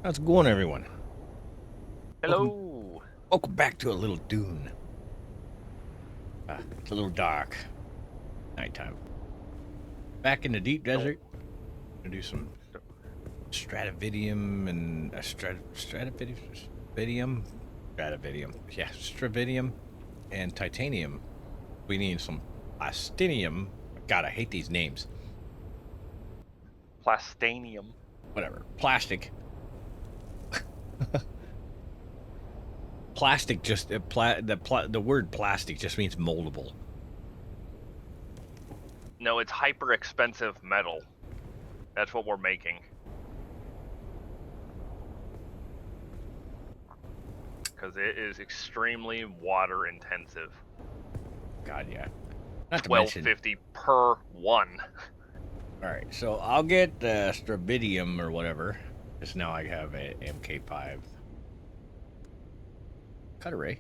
How's it going, everyone? Welcome, Hello. welcome back to a little dune. It's a little dark. Nighttime. Back in the deep Don't, desert. Gonna do some stratividium and stratividium. Yeah, stravidium and titanium. We need some plastinium. God, I hate these names. Plastanium. Whatever. Plastic. Plastic just the word plastic just means moldable. No, it's hyper expensive metal. That's what we're making. Because it is extremely water intensive. God, yeah. Not to mention. $12.50 per one. All right, so I'll get the stravidium or whatever. Because now I have a MK5 cut array,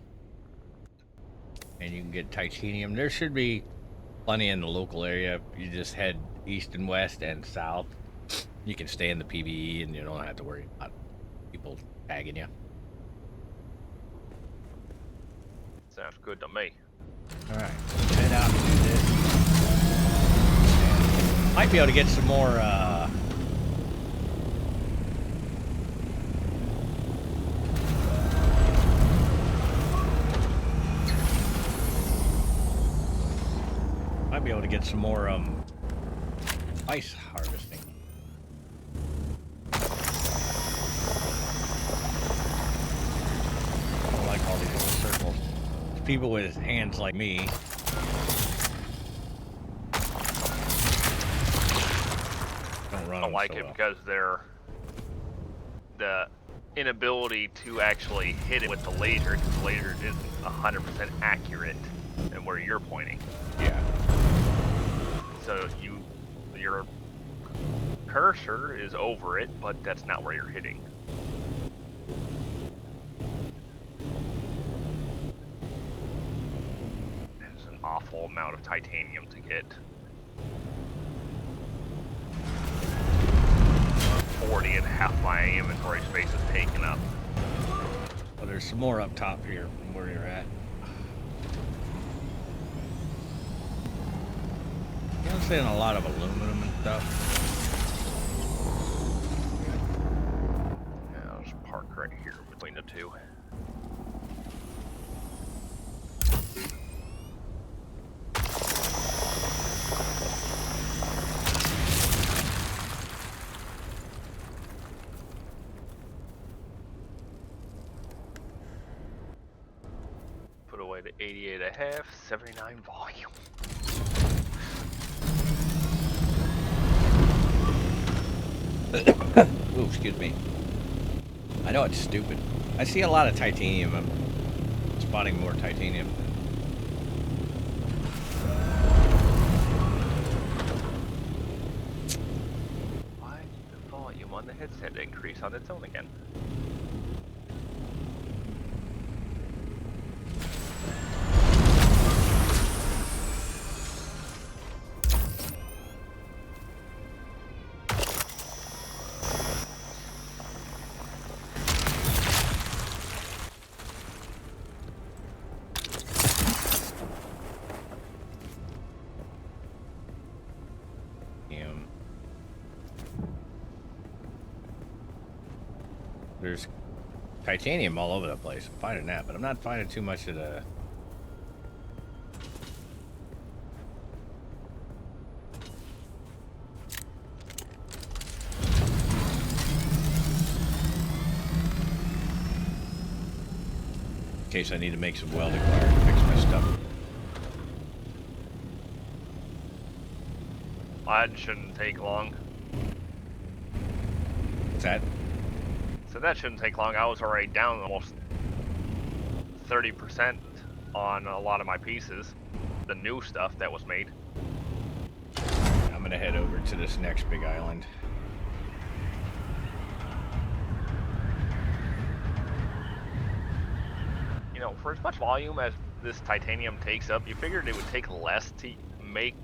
and you can get titanium. There should be plenty in the local area. You just head east and west and south. You can stay in the PVE, and you don't have to worry about people tagging you. Sounds good to me. All right, head out and do this. Might be able to get some more. Might be able to get some more ice harvesting. I don't like all these little circles. People with hands like me. Don't run I like so it well. because the inability to actually hit it with the laser, because the laser isn't 100% accurate in where you're pointing. Yeah. So your cursor is over it, but that's not where you're hitting. It's an awful amount of titanium to get. 40 and half my inventory space is taken up. Well, there's some more up top here from where you're at. You know, I'm seeing a lot of aluminum and stuff. Yeah, I'll just park right here between the two. Put away the 88 and a half, 79 volume. Ooh, excuse me. I know it's stupid. I see a lot of titanium. I'm spotting more titanium. Why did the volume on the headset increase on its own again? There's titanium all over the place. I'm finding that, but I'm not finding too much of the. In case I need to make some welding wire to fix my stuff. That shouldn't take long. What's that? So that shouldn't take long. I was already down almost 30% on a lot of my pieces. The new stuff that was made. I'm gonna head over to this next big island. You know, for as much volume as this titanium takes up, you figured it would take less to make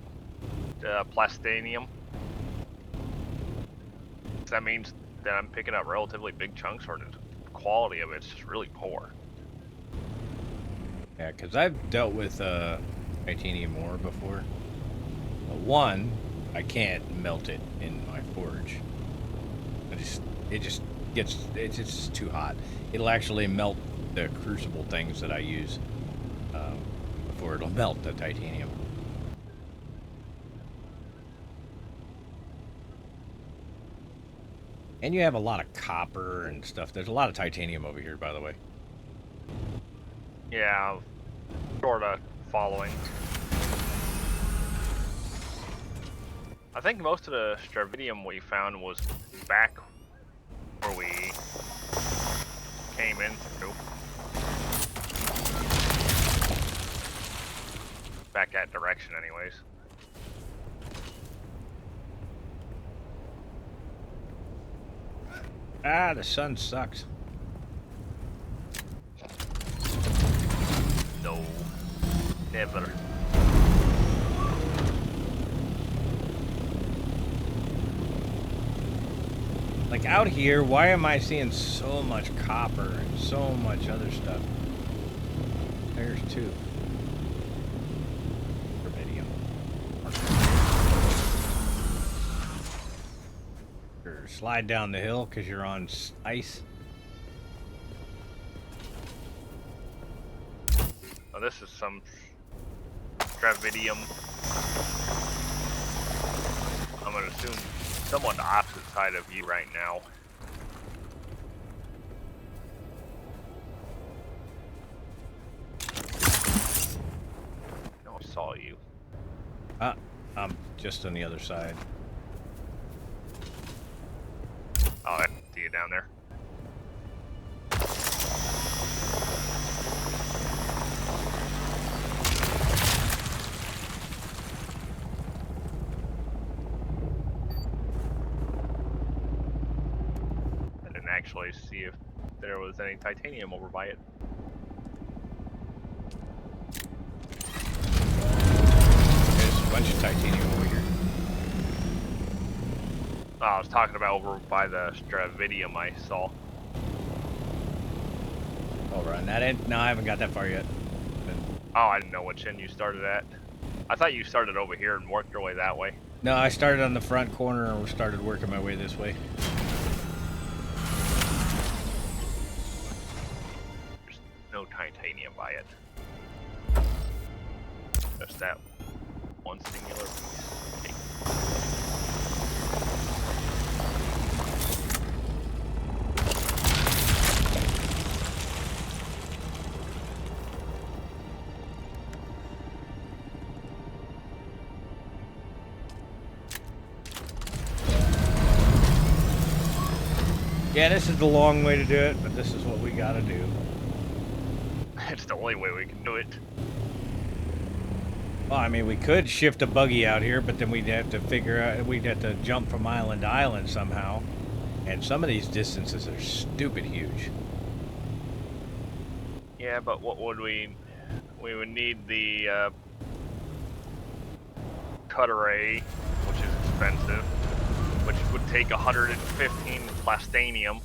plastinium. That means that I'm picking up relatively big chunks, or the quality of it's just really poor. Yeah, because I've dealt with titanium ore before. But one, I can't melt it in my forge. It's just too hot. It'll actually melt the crucible things that I use before it'll melt the titanium. And you have a lot of copper and stuff. There's a lot of titanium over here, by the way. Yeah, sort of following. I think most of the stravidium we found was back where we came in through. Back that direction anyways. Ah, the sun sucks. No. Never. Like out here, why am I seeing so much copper and so much other stuff? There's two. Rubidium. Slide down the hill because you're on ice. Oh, this is some stravidium. I'm gonna assume somewhat the opposite side of you right now. No, I saw you. I'm just on the other side. Oh, I see you down there. I didn't actually see if there was any titanium over by it. There's a bunch of titanium over here. Oh, I was talking about over by the stravidium I saw. Over on that end? No, I haven't got that far yet. Oh, I didn't know which end you started at. I thought you started over here and worked your way that way. No, I started on the front corner and started working my way this way. There's no titanium by it. Just that one singular piece. Yeah, this is the long way to do it, but this is what we gotta do. It's the only way we can do it. Well, I mean, we could shift a buggy out here, but then we'd have to figure out, we'd have to jump from island to island somehow. And some of these distances are stupid huge. Yeah, but what would we would need the cut array, which is expensive, which would take 115 plastinium,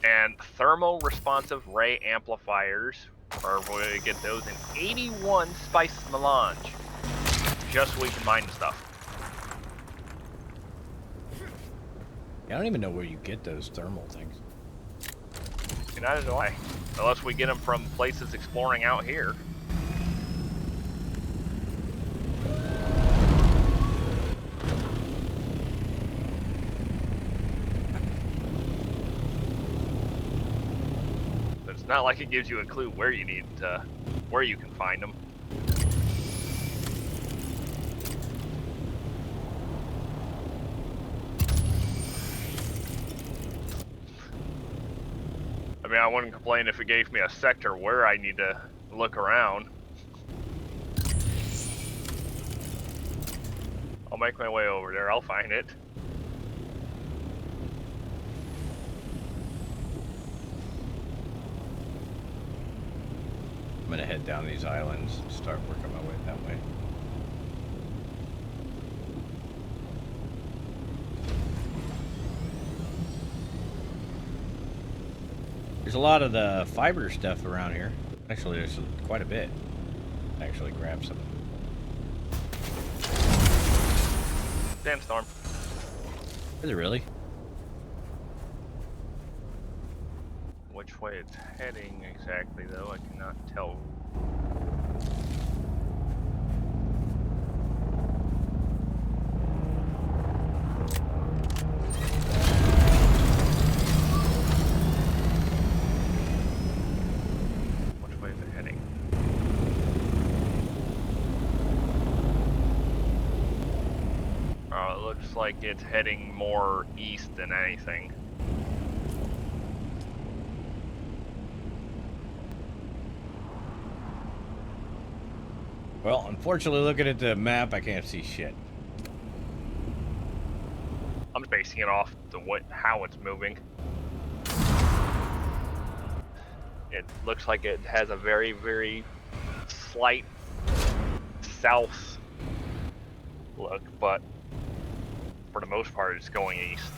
and thermal responsive ray amplifiers, or we get those in 81 spice melange, just so we can mine the stuff. I don't even know where you get those thermal things. And neither do I, unless we get them from places exploring out here. But it's not like it gives you a clue where you need to, where you can find them. I mean, I wouldn't complain if it gave me a sector where I need to look around. I'll make my way over there, I'll find it. I'm gonna head down these islands and start working my way that way. There's a lot of the fiber stuff around here. Actually, there's quite a bit. Actually, grab some. Sandstorm. Is it really? Which way it's heading exactly, though, I cannot tell. Which way is it heading? It looks like it's heading more east than anything. Well, unfortunately, looking at the map, I can't see shit. I'm basing it off how it's moving. It looks like it has a very, very slight south look, but for the most part, it's going east.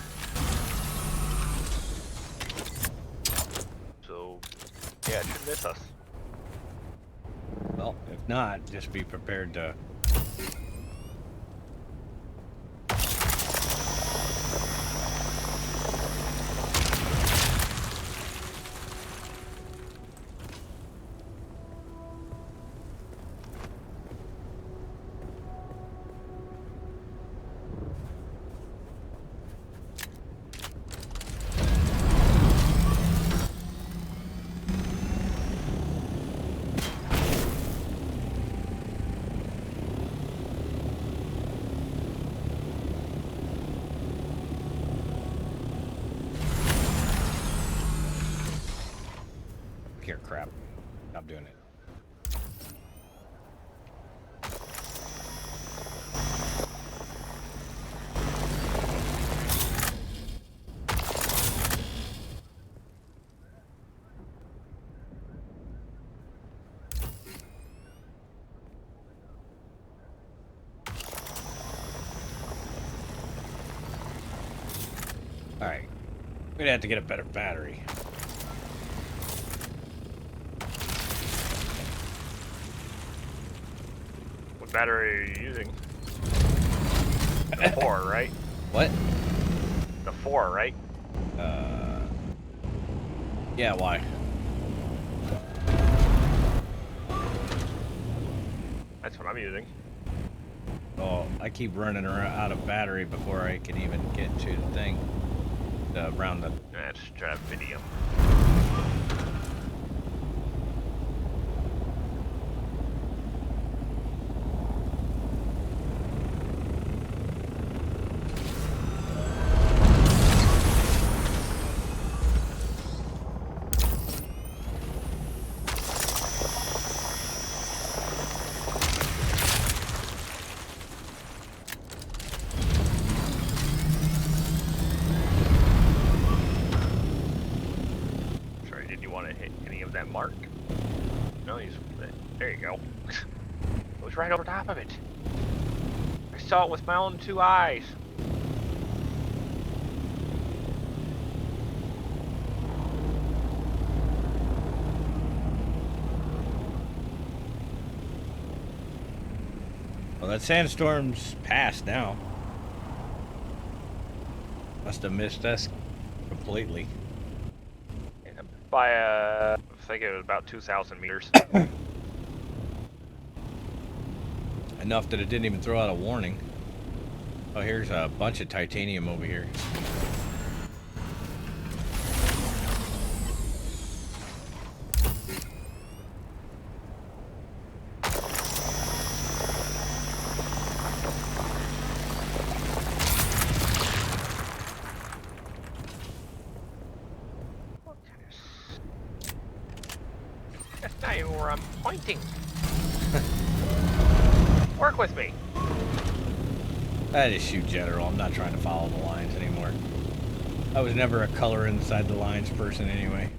So, yeah, it should miss us. Well, if not, just be prepared to... Here, crap. Stop doing it. Alright. We're gonna have to get a better battery. What battery are you using? The 4, right? What? The 4, right? Yeah, why? That's what I'm using. Oh, I keep running out of battery before I can even get to the thing. Around the... That's Dravidium. That mark? No, there you go. It was right over top of it. I saw it with my own 2 eyes. Well, that sandstorm's past now. Must have missed us completely. By I think it was about 2,000 meters. Enough that it didn't even throw out a warning. Oh, here's a bunch of titanium over here. That's not even where I'm pointing. Work with me. I just shoot general. I'm not trying to follow the lines anymore. I was never a color inside the lines person anyway.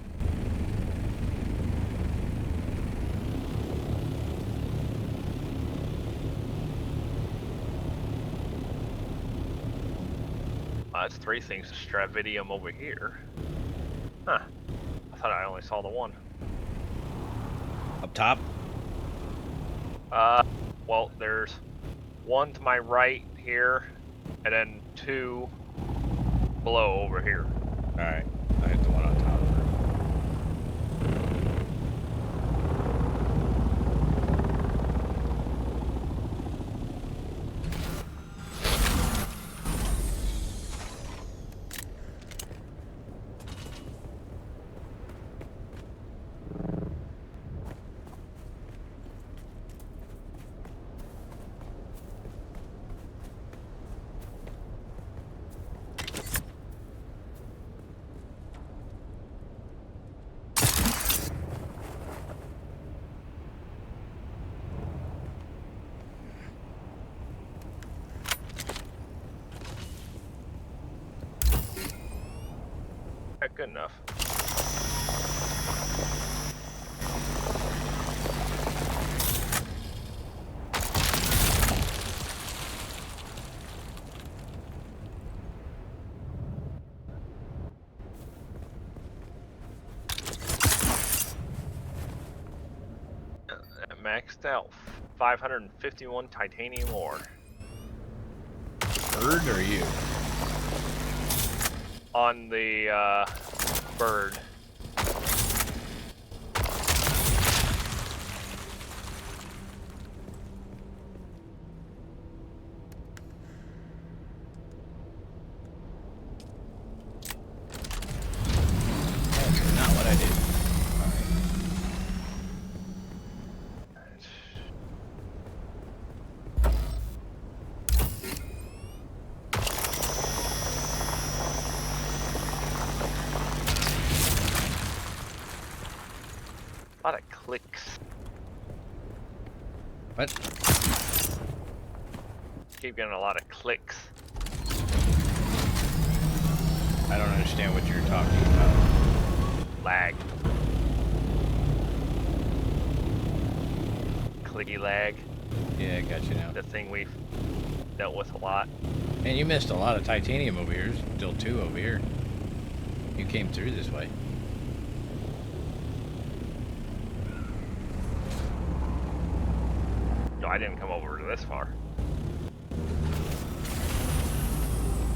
That's 3 things of Stravidium over here. Huh. I thought I only saw the one. Up top? Well, there's one to my right here, and then two below over here. Alright. I hit the one on top. Good enough. Maxed out 551 titanium ore. Bird or you? On the bird. That's not what I did. A lot of clicks. What? Keep getting a lot of clicks. I don't understand what you're talking about. Lag. Clicky lag. Yeah, I got you now. The thing we've dealt with a lot. Man, you missed a lot of titanium over here. There's still two over here. You came through this way. No, I didn't come over to this far.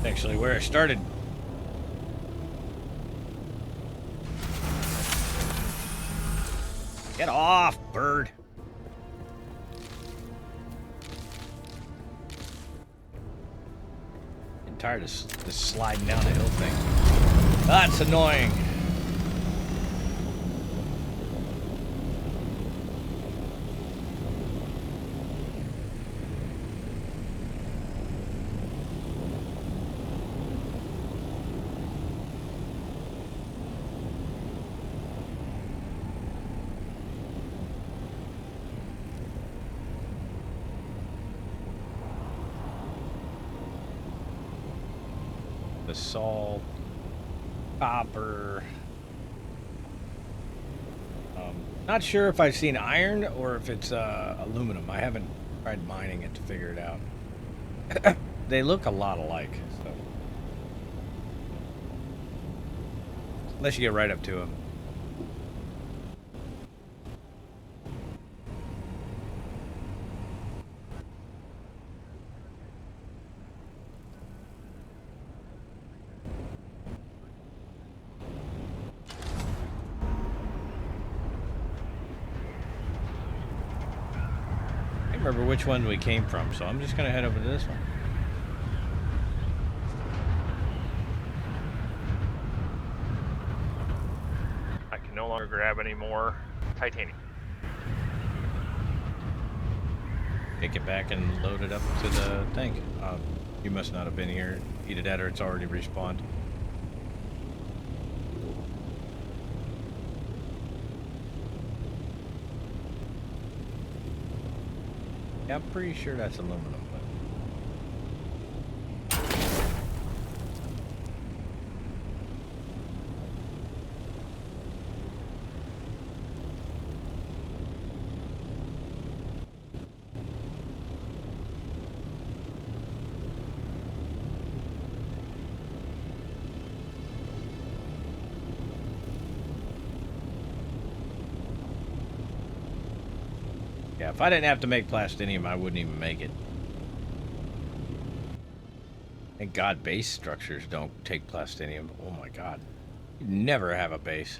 Actually, where I started. Get off, bird. I'm tired of this sliding down the hill thing. That's annoying. The salt, copper. Not sure if I've seen iron or if it's aluminum. I haven't tried mining it to figure it out. They look a lot alike, so unless you get right up to them. I can't remember which one we came from, so I'm just gonna head over to this one. I can no longer grab any more titanium. Take it back and load it up to the tank. You must not have been here. Either that or it's already respawned. Yeah, I'm pretty sure that's aluminum. But... Yeah, if I didn't have to make plastinium, I wouldn't even make it. Thank God base structures don't take plastinium. Oh my God. You'd never have a base.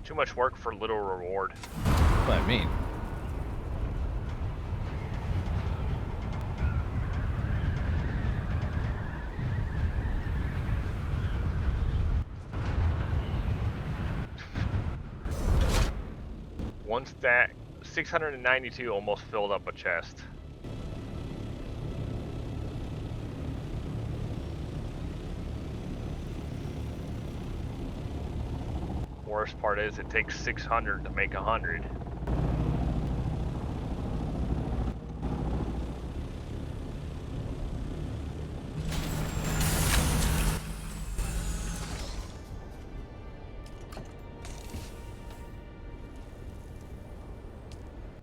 Too much work for little reward. That's what I mean. Once that 692 almost filled up a chest. Worst part is it takes 600 to make 100.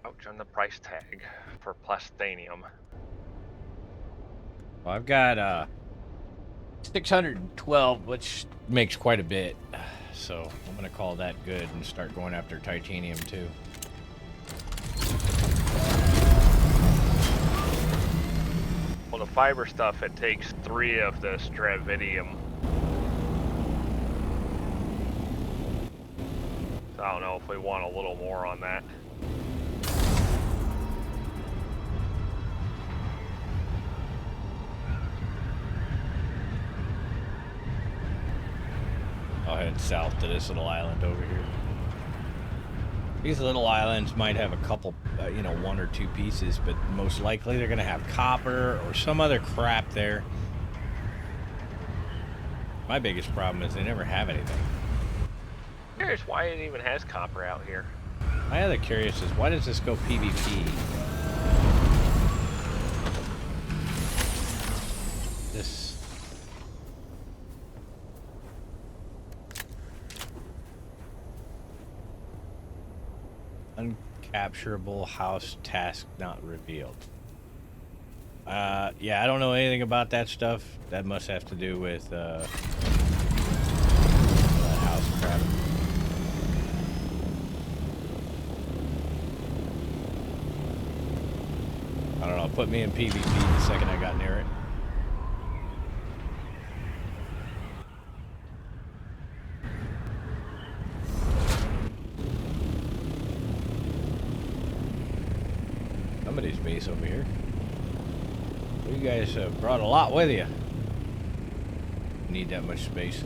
Ouch on the price tag for Plastinium. Well, I've got 612, which makes quite a bit. So I'm gonna call that good and start going after titanium too. Well, the fiber stuff, it takes 3 of the stravidium. So I don't know if we want a little more on that. I'll head south to this little island over here. These little islands might have a couple, you know, 1 or 2 pieces, but most likely they're gonna have copper or some other crap there. My biggest problem is they never have anything. I'm curious why it even has copper out here. My other curious is why does this go PvP? This uncapturable house task not revealed. Yeah, I don't know anything about that stuff. That must have to do with that house crap. I don't know. Put me in PvP the second I got near it. Somebody's base over here. You guys brought a lot with you. Need that much space.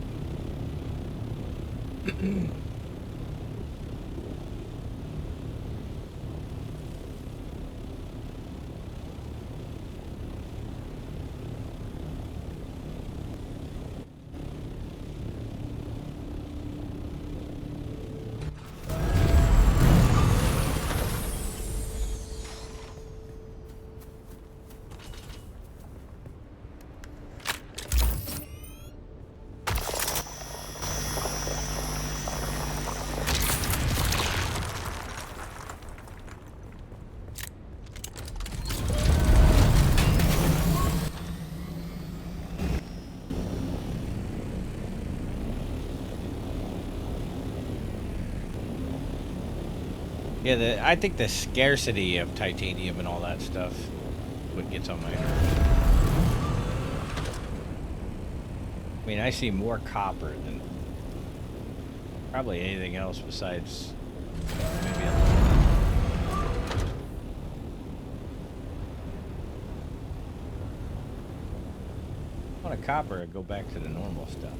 Yeah, I think the scarcity of titanium and all that stuff what gets on my nerves. I mean, I see more copper than probably anything else besides maybe a lot of copper. I go back to the normal stuff.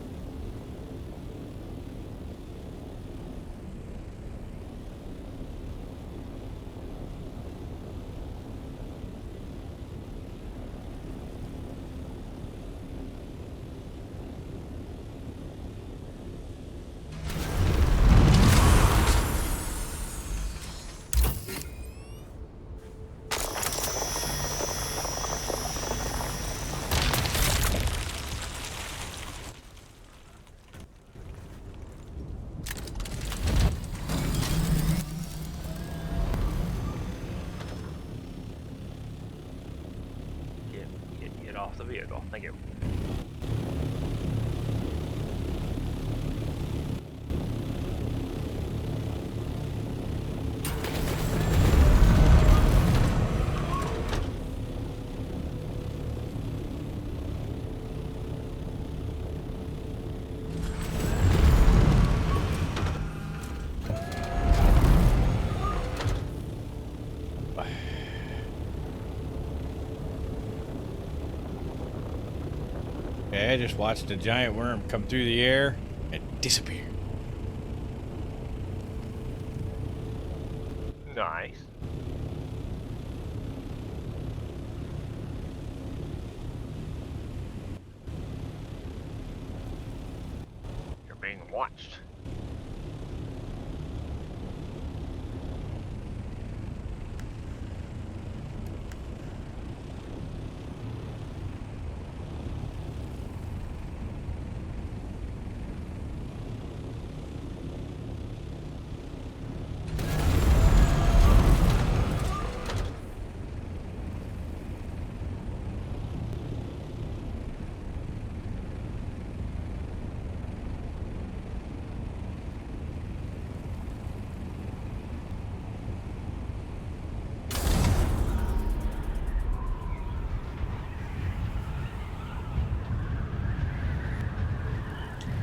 Get off the vehicle. Thank you. Okay, I just watched a giant worm come through the air and disappear. Nice. You're being watched.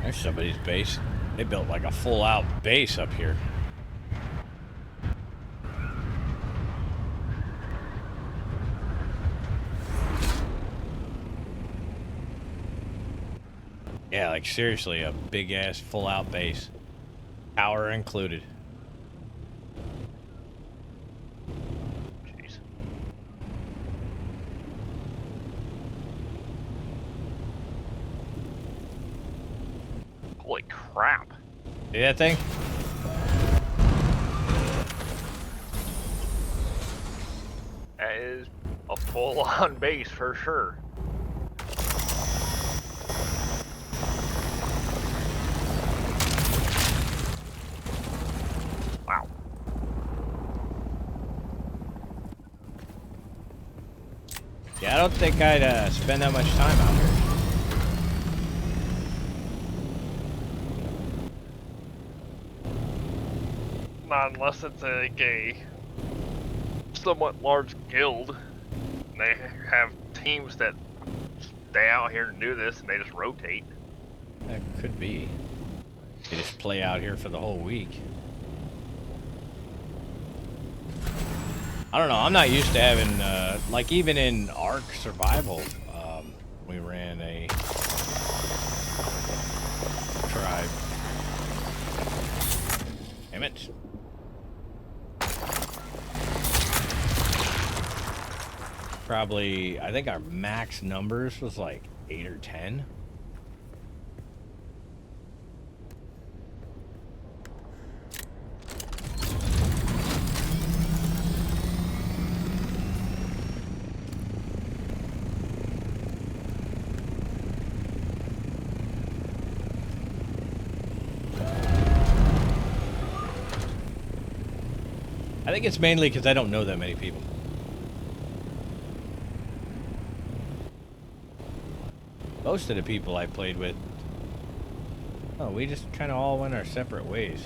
There's somebody's base. They built like a full-out base up here. Yeah, like seriously, a big-ass full-out base. Power included. Jeez. Holy crap. See that thing? That is a full-on base for sure. Wow. Yeah, I don't think I'd spend that much time out here. Not unless it's like a somewhat large guild. They have teams that stay out here and do this, and they just rotate. That could be. They just play out here for the whole week. I don't know. I'm not used to having, like, even in Ark Survival, we ran a tribe. Damn it. Probably, I think our max numbers was like 8 or 10. I think it's mainly because I don't know that many people. Most of the people I played with, oh, we just kind of all went our separate ways.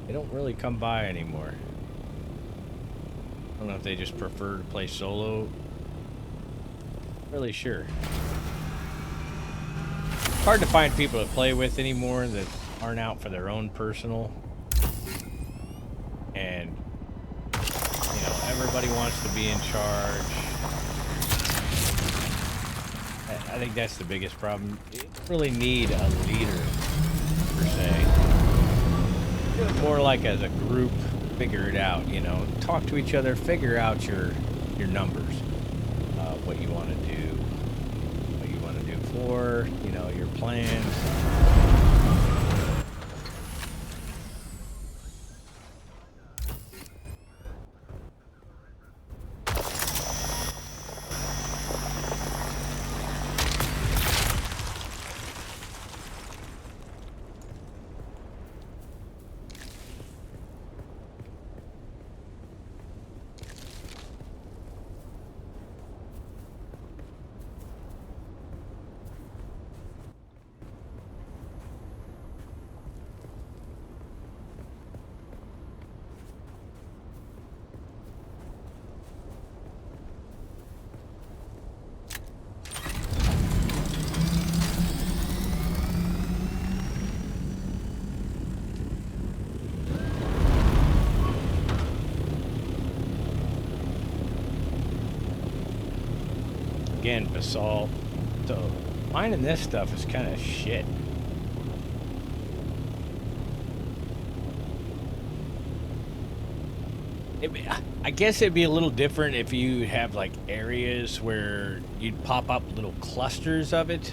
They don't really come by anymore. I don't know if they just prefer to play solo. Not really sure. It's hard to find people to play with anymore that aren't out for their own personal. And, you know, everybody wants to be in charge. I think that's the biggest problem. You don't really need a leader, per se. Do it more like as a group, figure it out, you know. Talk to each other, figure out your numbers. What you want to do. What you want to do for, you know, your plans. Again, basalt. So Finding this stuff is kind of shit. I guess it'd be a little different if you have like areas where you'd pop up little clusters of it.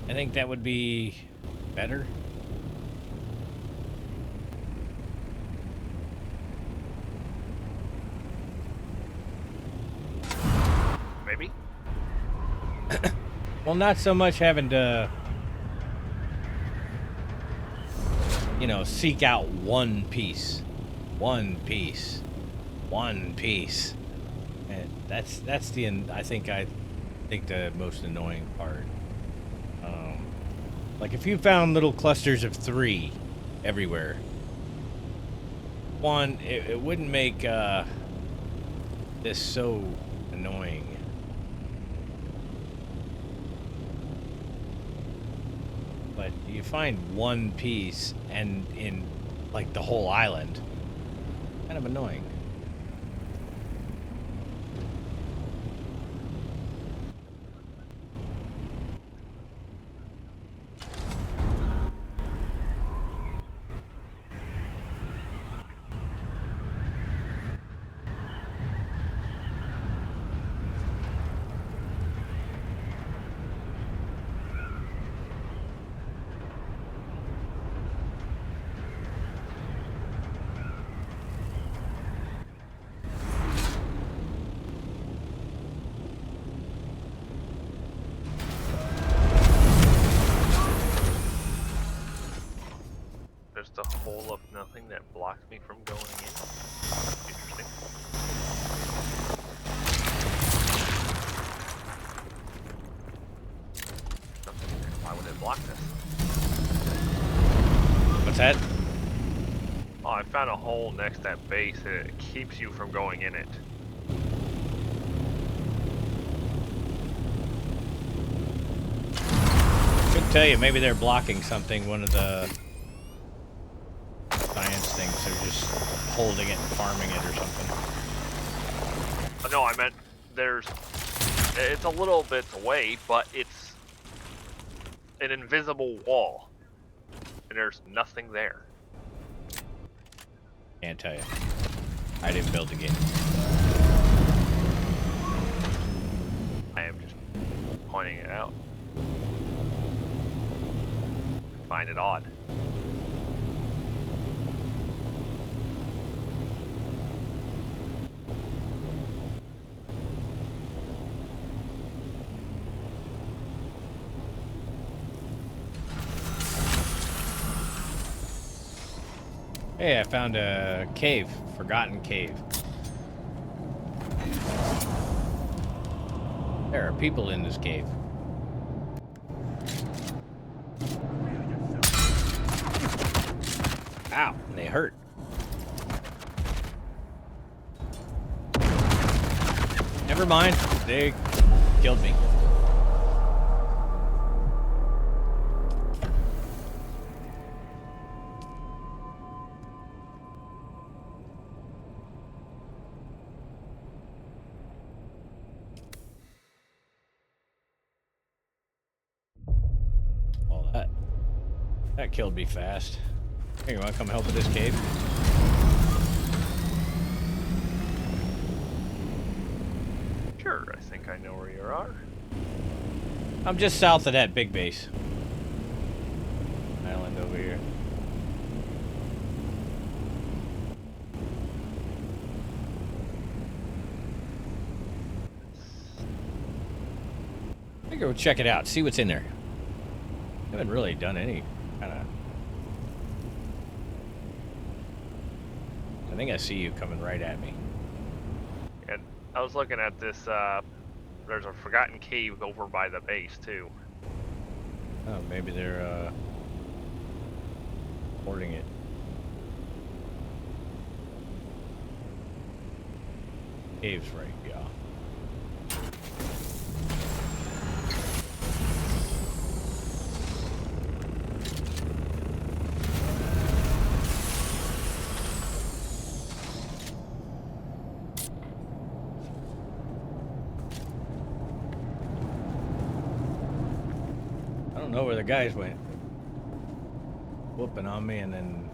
I think that would be better. Maybe. Well, not so much having to, you know, seek out one piece. One piece. One piece. And that's the I think the most annoying part. Like if you found little clusters of 3 everywhere, one, it wouldn't make this so annoying. But you find one piece and in like the whole island, kind of annoying. Just a hole of nothing that blocks me from going in. Interesting. Nothing there. Why would it block this? What's that? Oh, I found a hole next to that base and it keeps you from going in it. Couldn't tell you. Maybe they're blocking something. One of the science things. They're just holding it and farming it or something. Oh, no, I meant it's a little bit away, but it's an invisible wall. And there's nothing there. Can't tell you. I didn't build the game. I am just pointing it out. I find it odd. Hey, I found a cave. Forgotten cave. There are people in this cave. Ow, they hurt. Never mind, they killed me. Well, that killed me fast. Hey, you want to come help with this cave? Sure, I think I know where you are. I'm just south of that big base. Island over here. I think we'll check it out, see what's in there. Haven't really done any kind of... I think I see you coming right at me. And I was looking at this, there's a forgotten cave over by the base, too. Oh, maybe they're, hoarding it. Cave's right, yeah. know where the guys went. Whooping on me and then...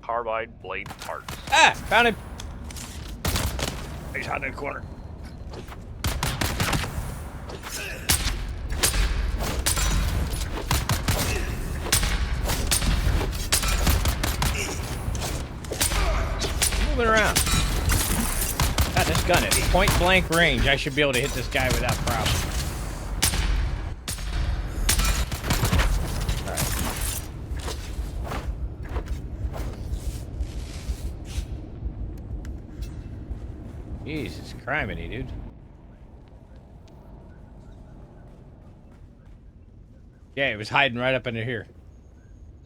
Carbide blade parts. Ah! Found him! He's hiding in the corner. Moving around. God, this gun at point blank range. I should be able to hit this guy without problem. Jesus criminy, dude. Yeah, he was hiding right up under here.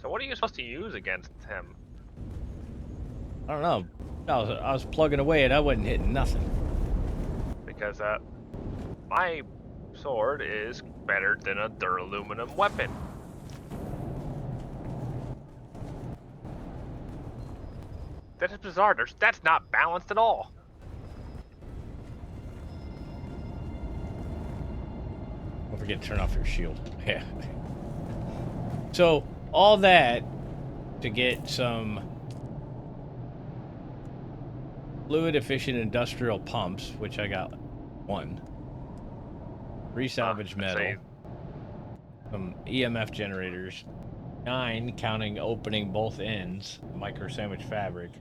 So what are you supposed to use against him? I don't know. I was plugging away and I wasn't hitting nothing. Because my sword is better than a duraluminum weapon. That is bizarre. That's not balanced at all. Don't forget to turn off your shield. Yeah. So, all that to get some fluid-efficient industrial pumps, which I got one. 3 salvage metal. Some EMF generators. 9, counting opening both ends. Micro sandwich fabric.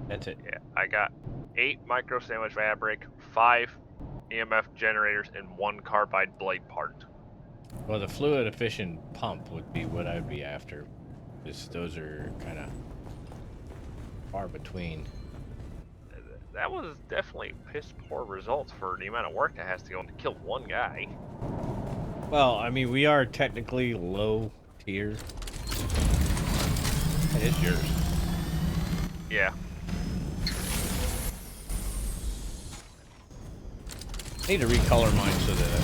That's it. Yeah, I got 8 micro sandwich fabric, 5 EMF generators, and 1 carbide blade part. Well, the fluid-efficient pump would be what I'd be after. Those are kind of far between. That was definitely piss poor results for the amount of work that has to go into kill one guy. Well, I mean, we are technically low tier. It's yours. Yeah. I need to recolor mine so that...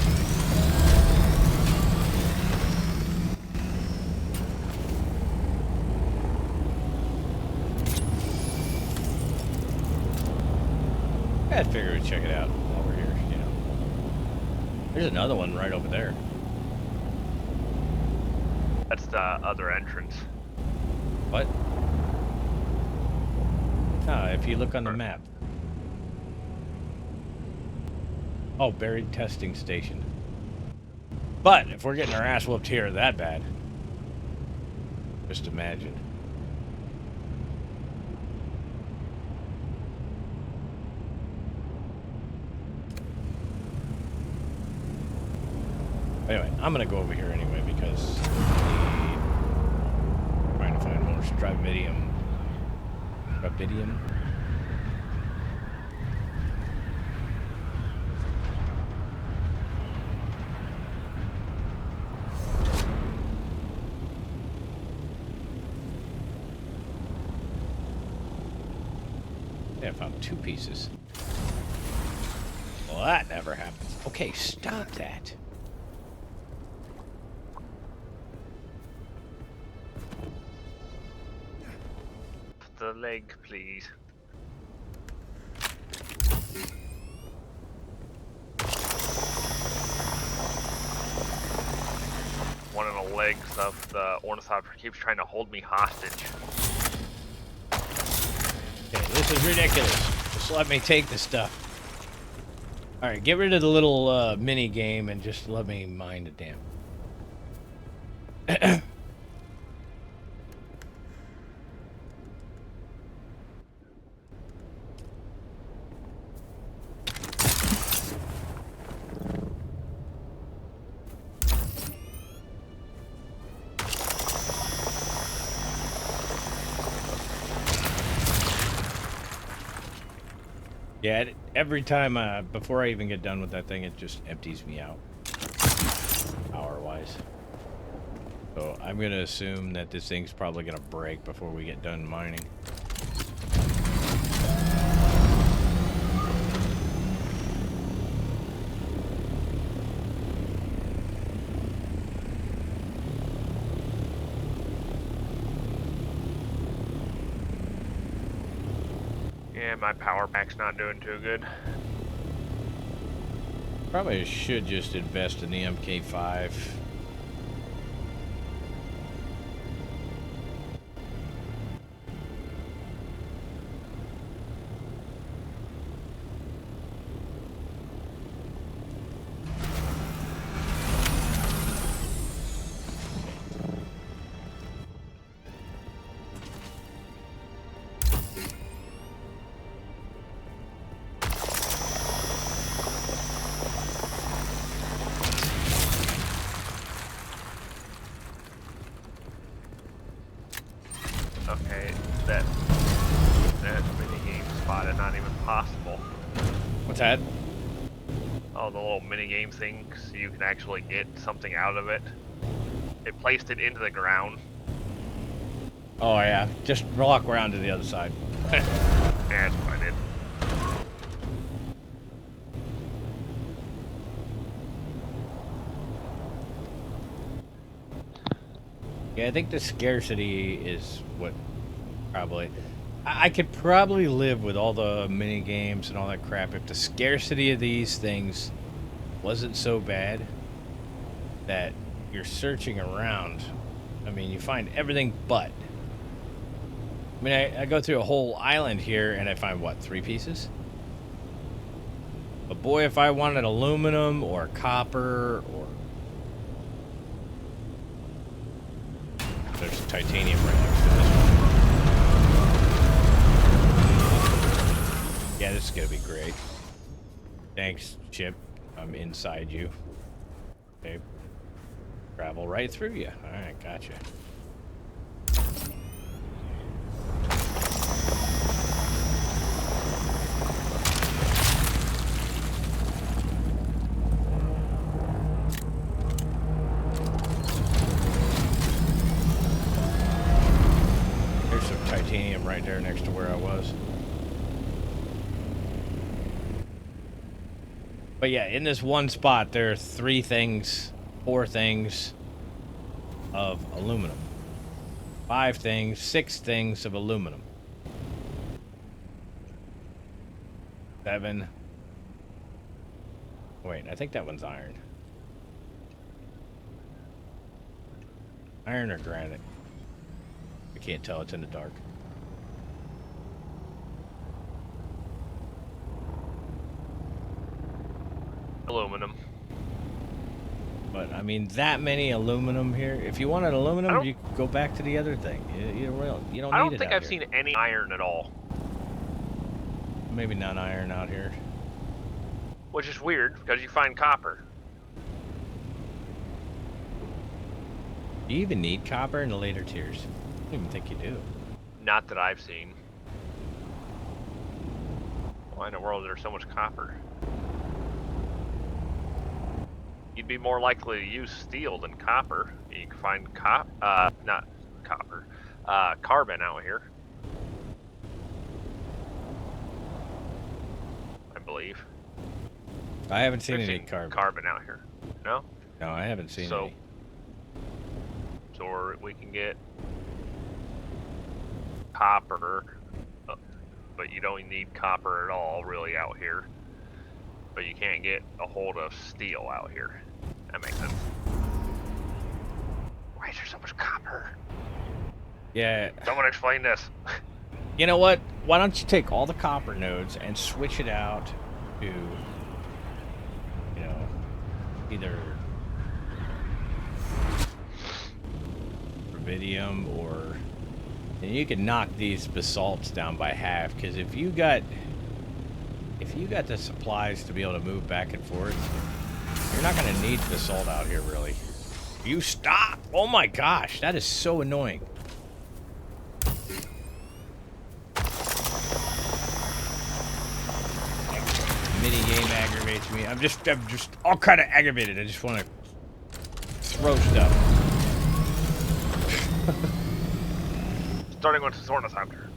I figured we'd check it out while we're here, you know. There's another one right over there. That's the other entrance. What? Ah, if you look on the map. Oh, buried testing station. But if we're getting our ass whooped here that bad, just imagine. Anyway, I'm gonna go over here anyway because I'm trying to find more strabidium. Strabidium? Yeah, I found 2 pieces. Well, that never happens. Okay, stop that. The leg, please. One of the legs of the ornithopter keeps trying to hold me hostage. Okay, this is ridiculous. Just let me take the stuff. Alright, get rid of the little mini game and just let me mine the damn. Yeah, every time, before I even get done with that thing, it just empties me out, power-wise. So I'm going to assume that this thing's probably going to break before we get done mining. Yeah, my power pack's not doing too good. Probably should just invest in the MK5. Okay, that mini-game spot is not even possible. What's that? Oh, the little mini-game thing, so you can actually get something out of it. It placed it into the ground. Oh yeah, just walk around to the other side. Yeah, that's what I did. Yeah, I think the scarcity is what probably... I could probably live with all the mini games and all that crap if the scarcity of these things wasn't so bad that you're searching around. I mean, you find everything but. I mean, I go through a whole island here and I find, what, 3 pieces? But boy, if I wanted aluminum or copper or... There's titanium right next to this one. Yeah, this is gonna be great. Thanks, ship. I'm inside you. Okay. Travel right through you. Alright, gotcha. There's some titanium right there next to where I was. But yeah, in this one spot, there are 3 things, 4 things of aluminum. 5 things, 6 things of aluminum. 7. Wait, I think that one's iron. Iron or granite? I can't tell, it's in the dark. Aluminum. But, I mean, that many aluminum here. If you wanted aluminum, you could go back to the other thing. You don't need it out I don't think I've here. seen any iron at all. Maybe not iron out here. Which is weird, because you find copper. Do you even need copper in the later tiers? I don't even think you do. Not that I've seen. Why in the world is there so much copper? You'd be more likely to use steel than copper. You can find not copper, carbon out here. I believe. I haven't seen I've any seen carbon. out here. No? No, I haven't seen any. So we can get copper, but you don't need copper at all really out here. But you can't get a hold of steel out here. That makes sense. Why is there so much copper? Yeah. Someone explain this. You know what? Why don't you take all the copper nodes and switch it out to, you know, either rubidium or... And you can knock these basalts down by half, because if you got the supplies to be able to move back and forth, you're not going to need basalt out here, really. You stop! Oh my gosh, that is so annoying. Mini game aggravates me. I'm just all kind of aggravated. I just want to throw stuff. Starting with Sorna's Hunter.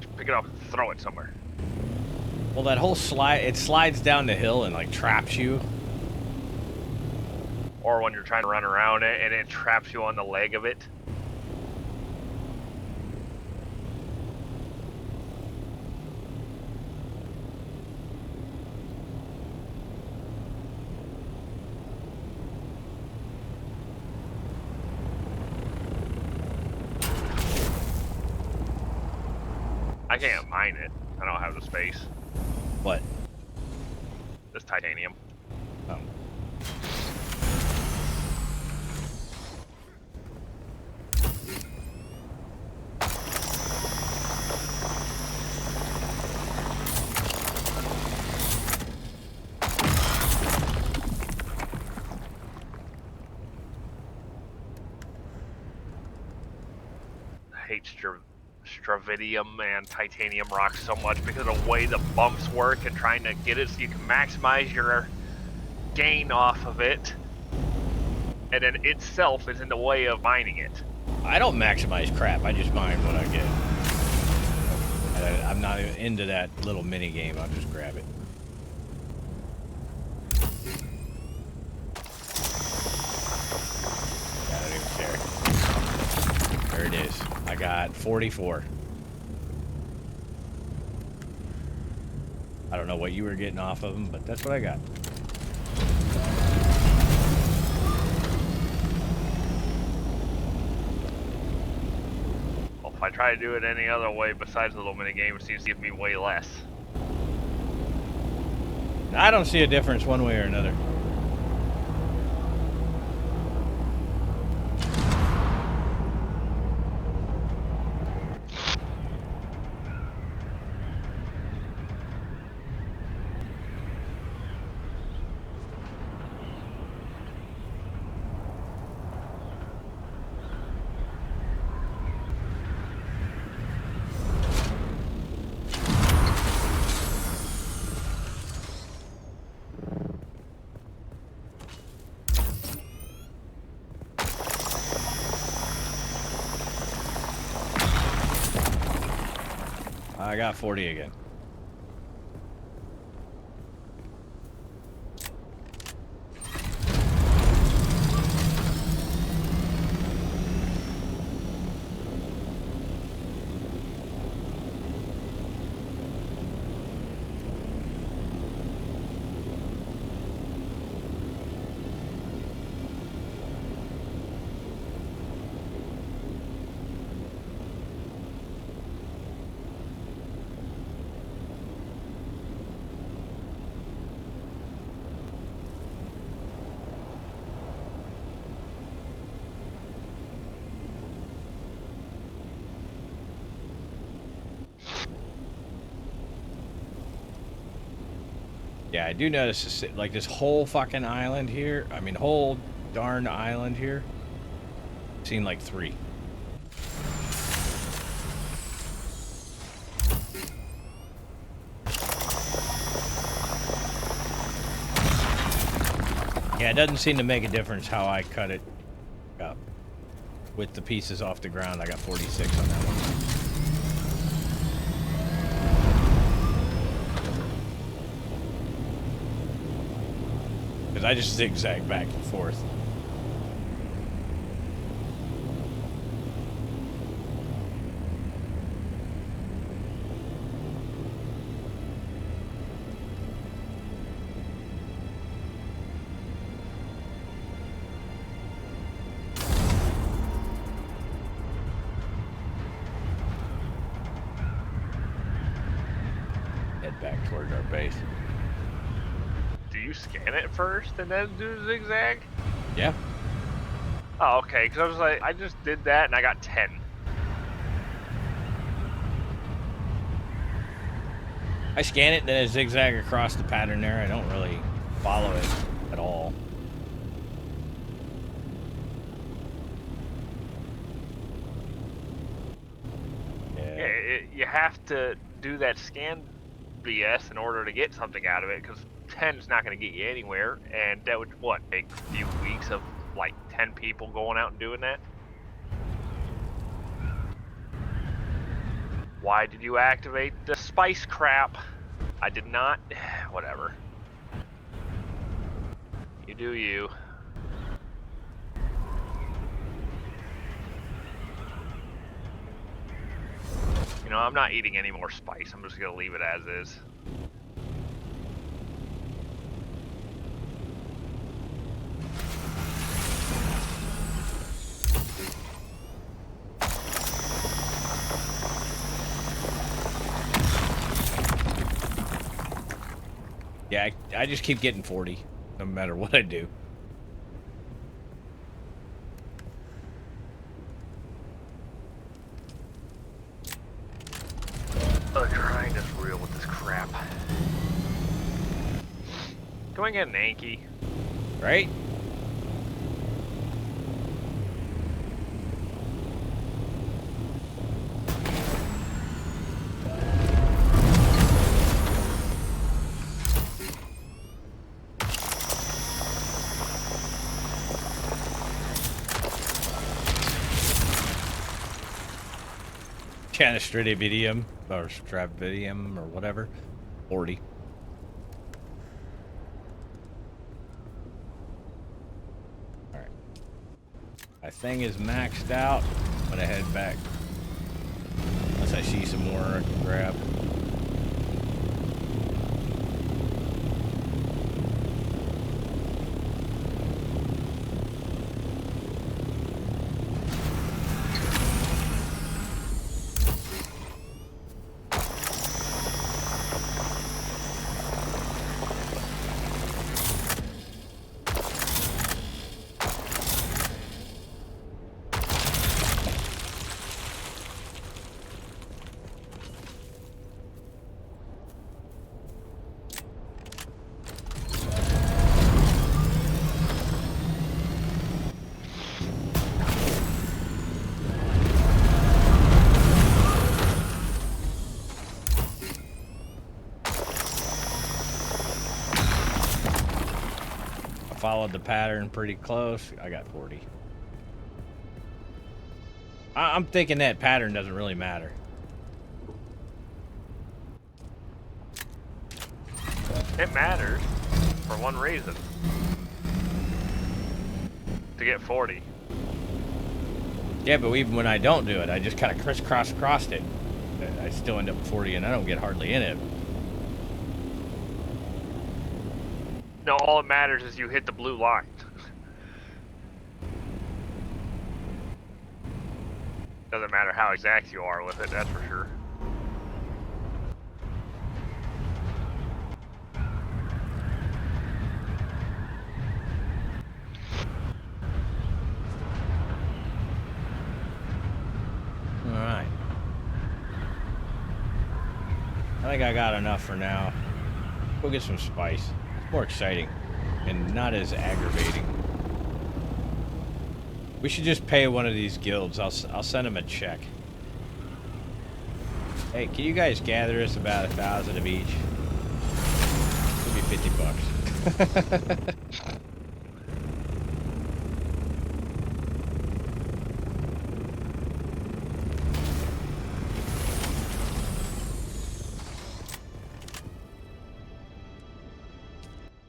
Just pick it up and throw it somewhere. Well, that whole slide, it slides down the hill and like traps you. Or when you're trying to run around it and it traps you on the leg of it. I can't mine it. I don't have the space. What? This titanium. Oh. I hate stravidium and titanium rocks so much because of the way the bumps work and trying to get it so you can maximize your gain off of it, and then itself is in the way of mining it. I don't maximize crap. I just mine what I get. I'm not even into that little mini game. I'll just grab it. I don't even care. There it is. I got 44. I don't know what you were getting off of them, but that's what I got. Well, if I try to do it any other way besides the little mini game, it seems to give me way less. I don't see a difference one way or another. I got 40 again. Yeah, I do notice this, like this whole fucking island here. I mean, whole darn island here. Seen like 3. Yeah, it doesn't seem to make a difference how I cut it up. With the pieces off the ground, I got 46 on that one. Because I just zigzag back and forth. Head back towards our base. Do you scan it first and then do the zigzag? Yeah. Oh, okay, because I was like, I just did that and I got 10. I scan it and then I zigzag across the pattern there. I don't really follow it at all. Yeah, you have to do that scan BS in order to get something out of it, because 10 is not going to get you anywhere, and that would, what, take a few weeks of like 10 people going out and doing that? Why did you activate the spice crap? I did not. Whatever. You do you. You know, I'm not eating any more spice. I'm just going to leave it as is. Yeah, I just keep getting 40, no matter what I do. The grind is real with this crap. Can we get an Anki? Right? Canastradividium or Stravidium or whatever. 40. Alright. My thing is maxed out. I'm gonna head back. Unless I see some more I can grab. Followed the pattern pretty close. I got 40. I'm thinking that pattern doesn't really matter. It matters for one reason. To get 40. Yeah, but even when I don't do it, I just kind of crisscrossed it. I still end up 40 and I don't get hardly in it. No, all that matters is you hit the blue line. Doesn't matter how exact you are with it, that's for sure. Alright. I think I got enough for now. Go get some spice. It's more exciting and not as aggravating. We should just pay one of these guilds. I'll send them a check. Hey, can you guys gather us about 1,000 of each? It'll be $50.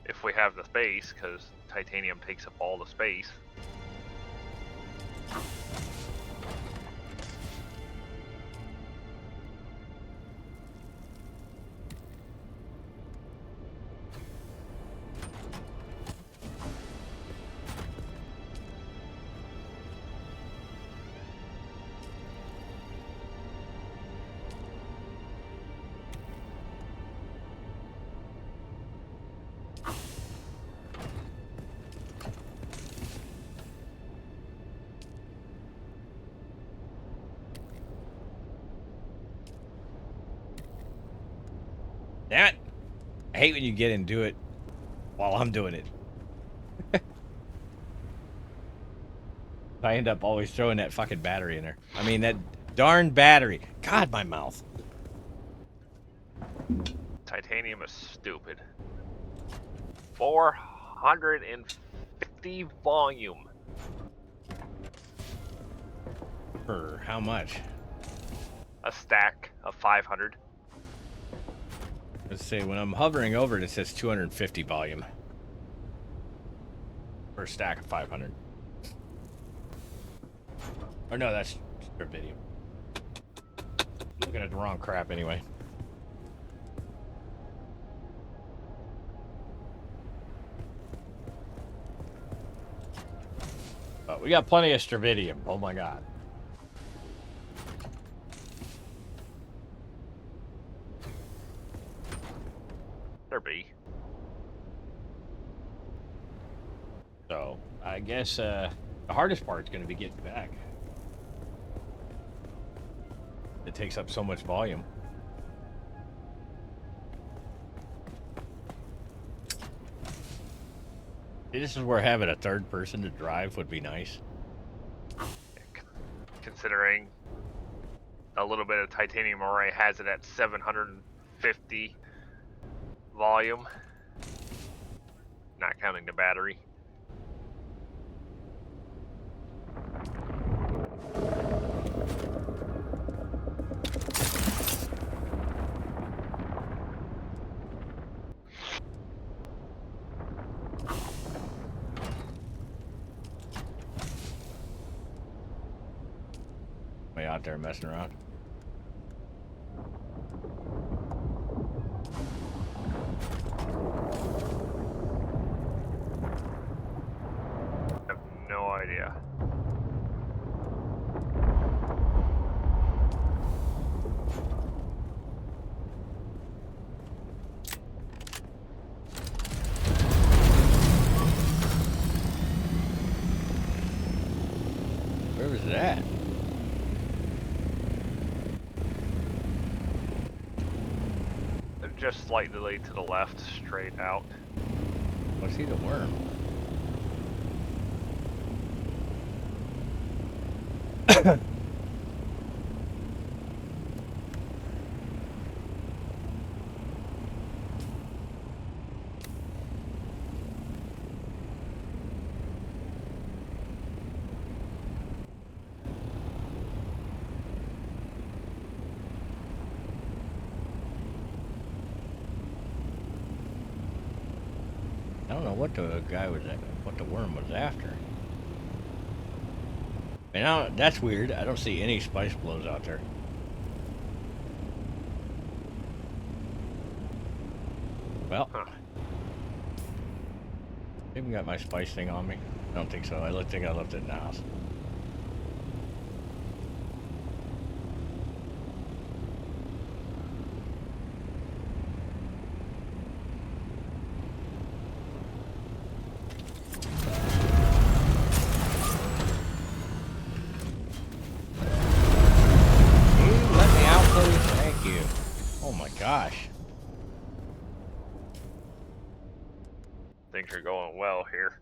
If we have the space, because titanium takes up all the space. Damn it! I hate when you get and do it while I'm doing it. I end up always throwing that fucking battery in there. I mean, that darn battery. God, my mouth. Titanium is stupid. 450 volume. For how much? A stack of 500. Let's see, when I'm hovering over it, it says 250 volume. For a stack of 500. Or no, that's video. Looking at the wrong crap anyway. But we got plenty of Stravidium. Oh my god. There be. I guess the hardest part is going to be getting back. It takes up so much volume. This is where having a third person to drive would be nice. Considering a little bit of titanium array has it at 750 volume, not counting the battery. Way out there messing around. I have no idea. Where was that? Just slightly to the left, straight out. What's he the worm? I don't know what the guy was at, what the worm was after. And now that's weird. I don't see any spice blows out there. Well, even got my spice thing on me. I don't think so. I think I left it in the house. Gosh. Things are going well here.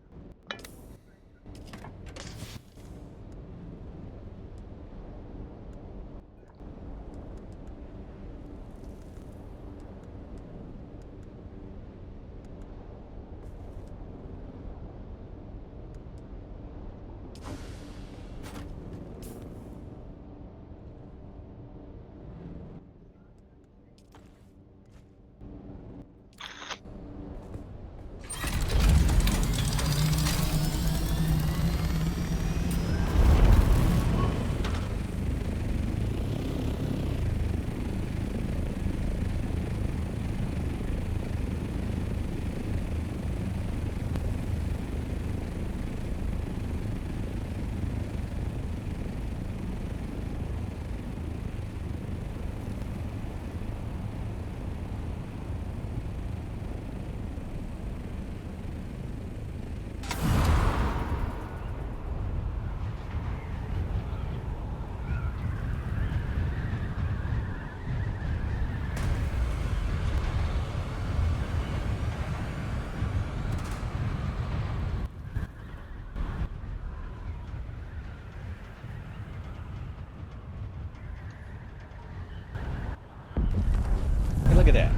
Hey, look at that.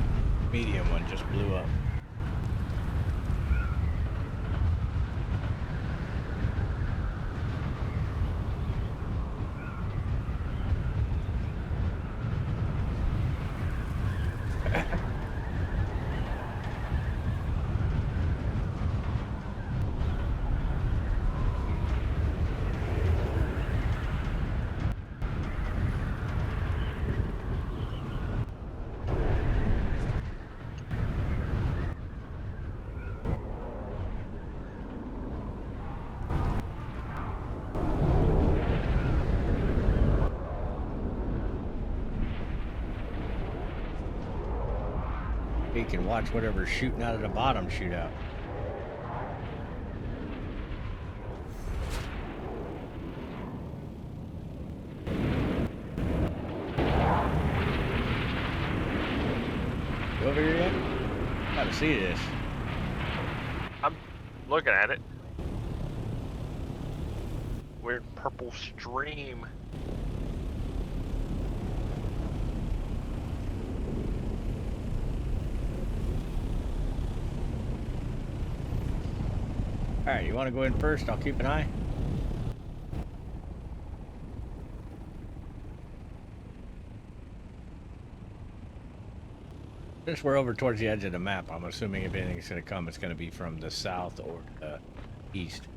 Medium one just blew up. You can watch whatever's shooting out of the bottom shoot out. You over here yet? Gotta see this. I'm looking at it. Weird purple stream. Alright, you want to go in first? I'll keep an eye. Since we're over towards the edge of the map, I'm assuming if anything's going to come, it's going to be from the south or the east.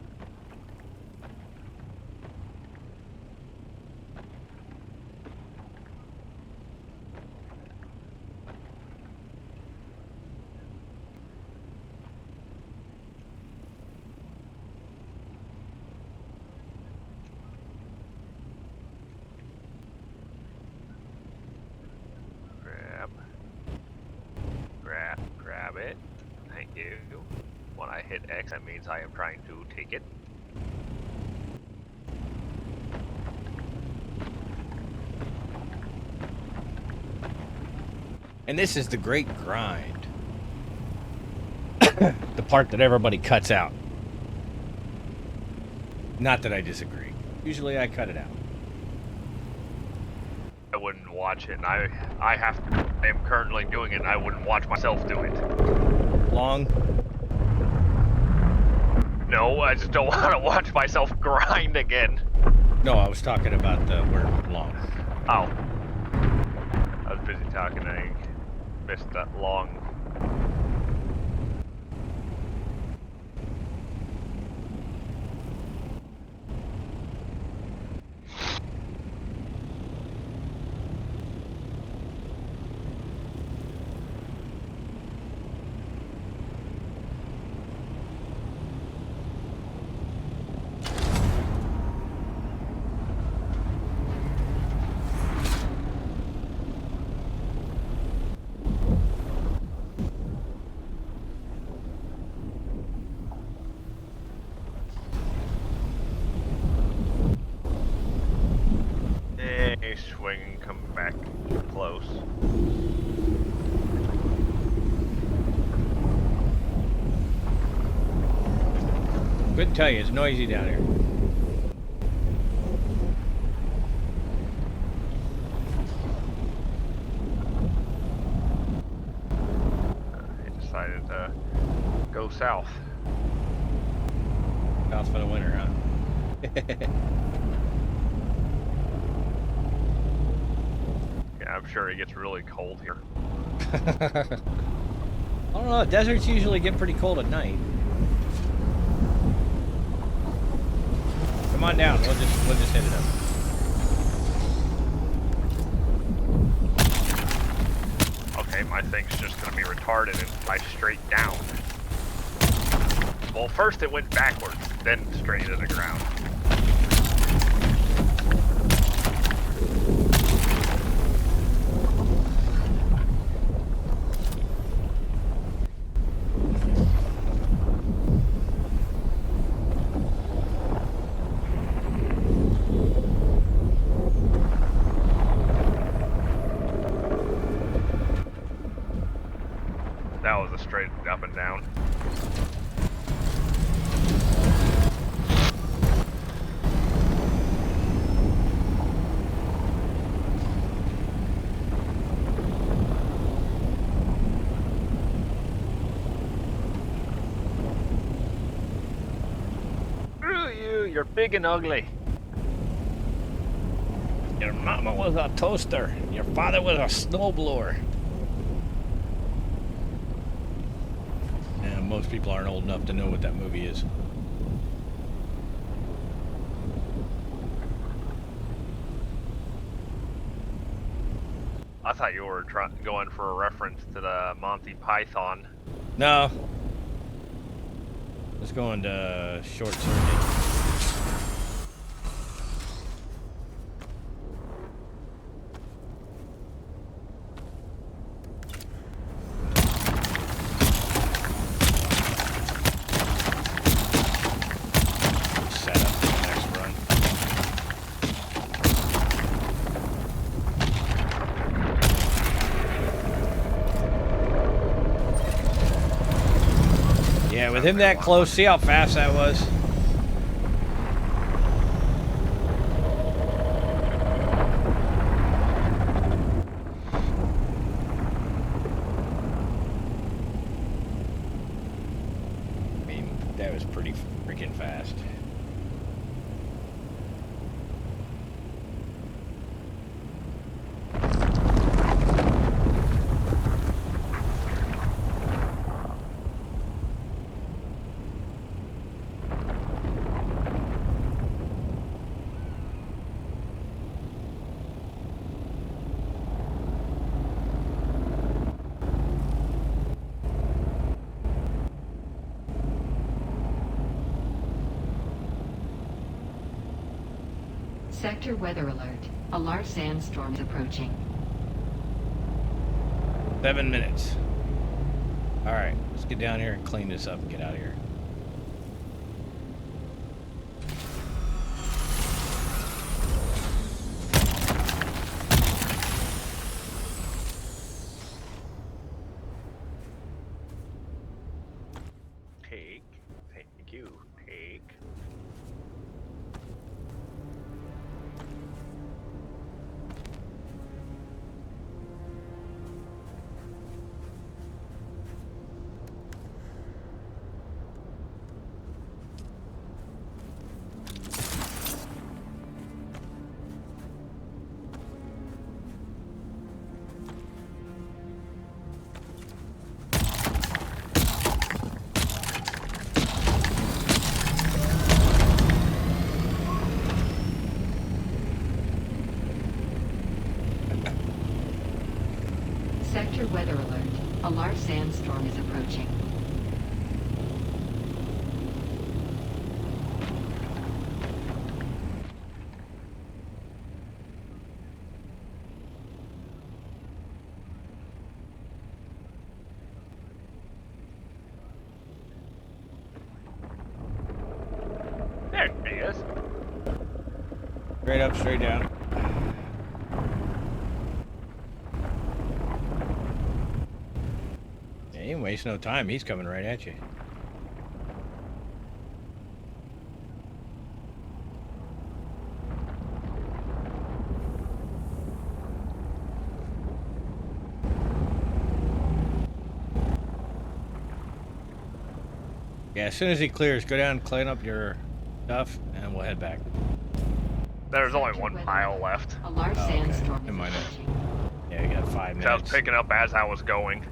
Grab it. Thank you. When I hit X, that means I am trying to take it. And this is the great grind. The part that everybody cuts out. Not that I disagree. Usually I cut it out. I wouldn't watch it, and I am currently doing it, and I wouldn't watch myself do it. Long? No, I just don't want to watch myself grind again. No, I was talking about the word long. Oh. I was busy talking, I missed that long. Swing and come back close. Couldn't tell you, it's noisy down here. I decided to go south. South for the winter, huh? I'm sure it gets really cold here. I don't know, deserts usually get pretty cold at night. Come on down, we'll just hit it up. Okay, my thing's just gonna be retarded and fly straight down. Well, first it went backwards, then straight to the ground. That was a straight up and down. Screw you, you're big and ugly. Your mama was a toaster. Your father was a snowblower. And most people aren't old enough to know what that movie is. I thought you were going for a reference to the Monty Python. No. Let's go into short circuit. with him that close, see how fast that was? I mean, that was pretty freaking fast. Sector weather alert. A large sandstorm is approaching. 7 minutes. All right, let's get down here and clean this up and get out of here. Thank you. Take. Sector weather alert. A large sandstorm is approaching. There he is. Straight up, straight down. He ain't wasting no time. He's coming right at you. Yeah, as soon as he clears, go down and clean up your stuff, and we'll head back. There's only one pile left. A large Oh, okay. sandstorm is Never mind. approaching. Yeah, you got 5 minutes. I was picking up as I was going.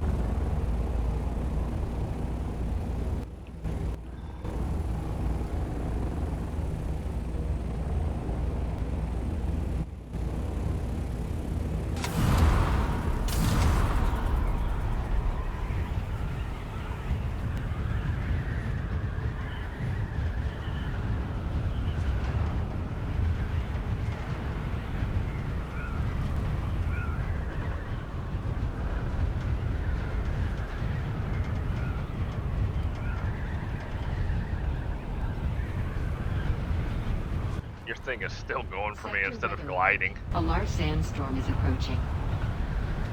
Your thing is still going for me instead of gliding. A large sandstorm is approaching.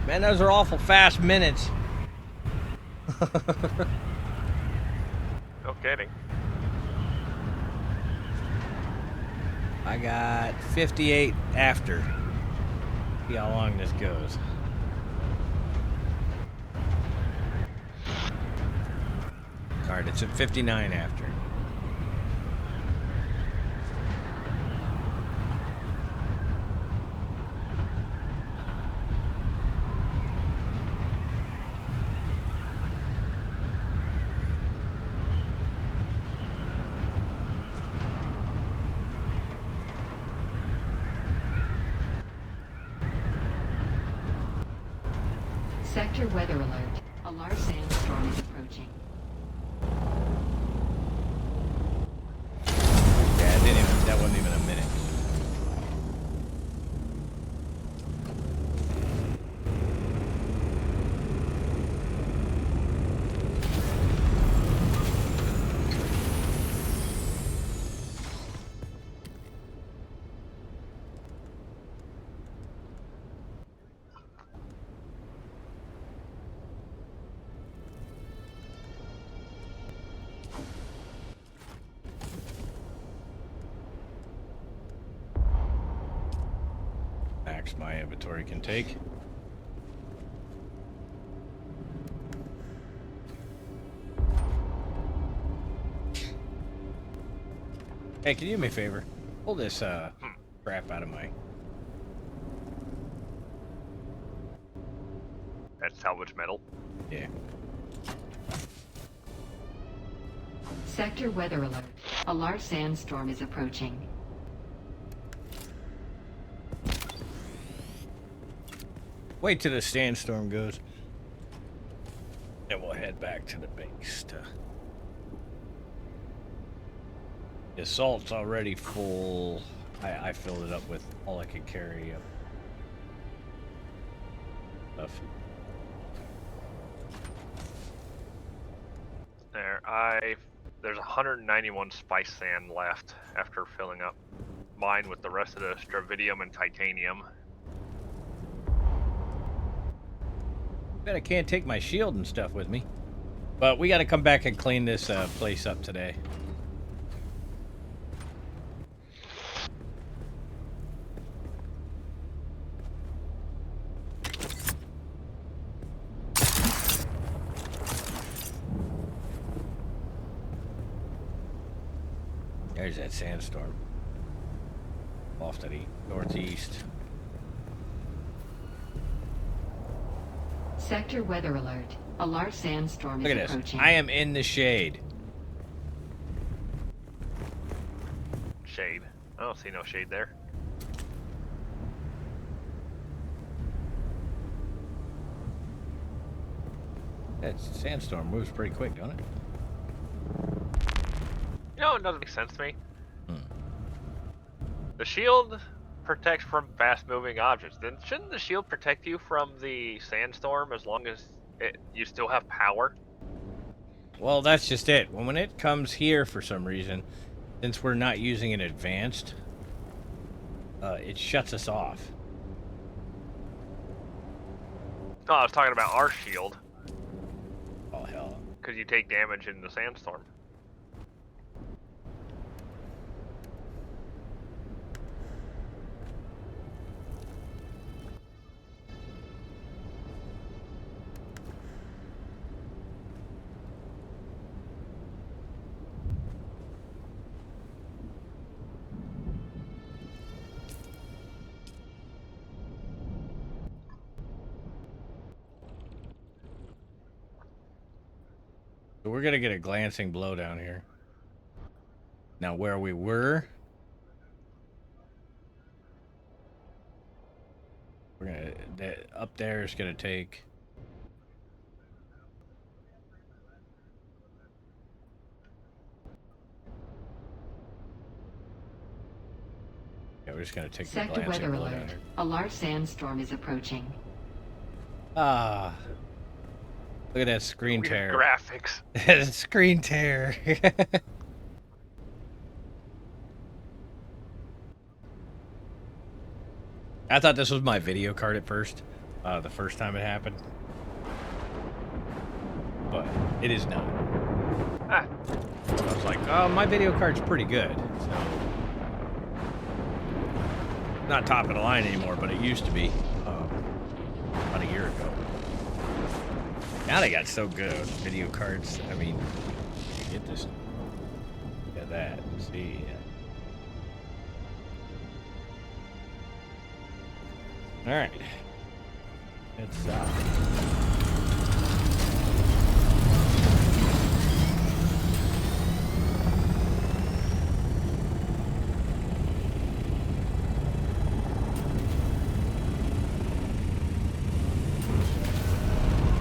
Man, those are awful fast minutes. No kidding. I got 58 after. See how long this goes. Alright, it's at 59 after. Sector weather alert. A large sandstorm is approaching. Yeah, that wasn't even a minute. much my inventory can take. Hey, can you do me a favor? Pull this crap out of my... That's salvage metal. Yeah. Sector weather alert. A large sandstorm is approaching. Wait till the sandstorm goes. Then we'll head back to the base. The assault's already full. I filled it up with all I could carry up. Stuff. There's 191 spice sand left after filling up mine with the rest of the stravidium and titanium. Bet I can't take my shield and stuff with me. But we got to come back and clean this place up today. There's that sandstorm. Off to the northeast. Sector weather alert. A large sandstorm Look is at this. approaching. I am in the shade. Shade. I don't see no shade there. That sandstorm moves pretty quick, don't it? You know, it doesn't make sense to me. Hmm. The shield protects from fast-moving objects. Then shouldn't the shield protect you from the sandstorm as long as you still have power? Well, that's just it. When it comes here for some reason, since we're not using it advanced, it shuts us off. No, I was talking about our shield, Oh, hell. because you take damage in the sandstorm. So we're going to get a glancing blow down here. Now, where we were... We're gonna... up there is going to take... Yeah, we're just going to take the Sector glancing weather blow down alert. here. A large sandstorm is approaching. Ah... Look at that screen Weird tear. graphics. Screen tear. I thought this was my video card at first. The first time it happened. But it is not. Ah, I was like, oh, my video card's pretty good. So, not top of the line anymore, but it used to be about a year ago. Now they got so good video cards. I mean, you get this. Look at that. See. All right. It's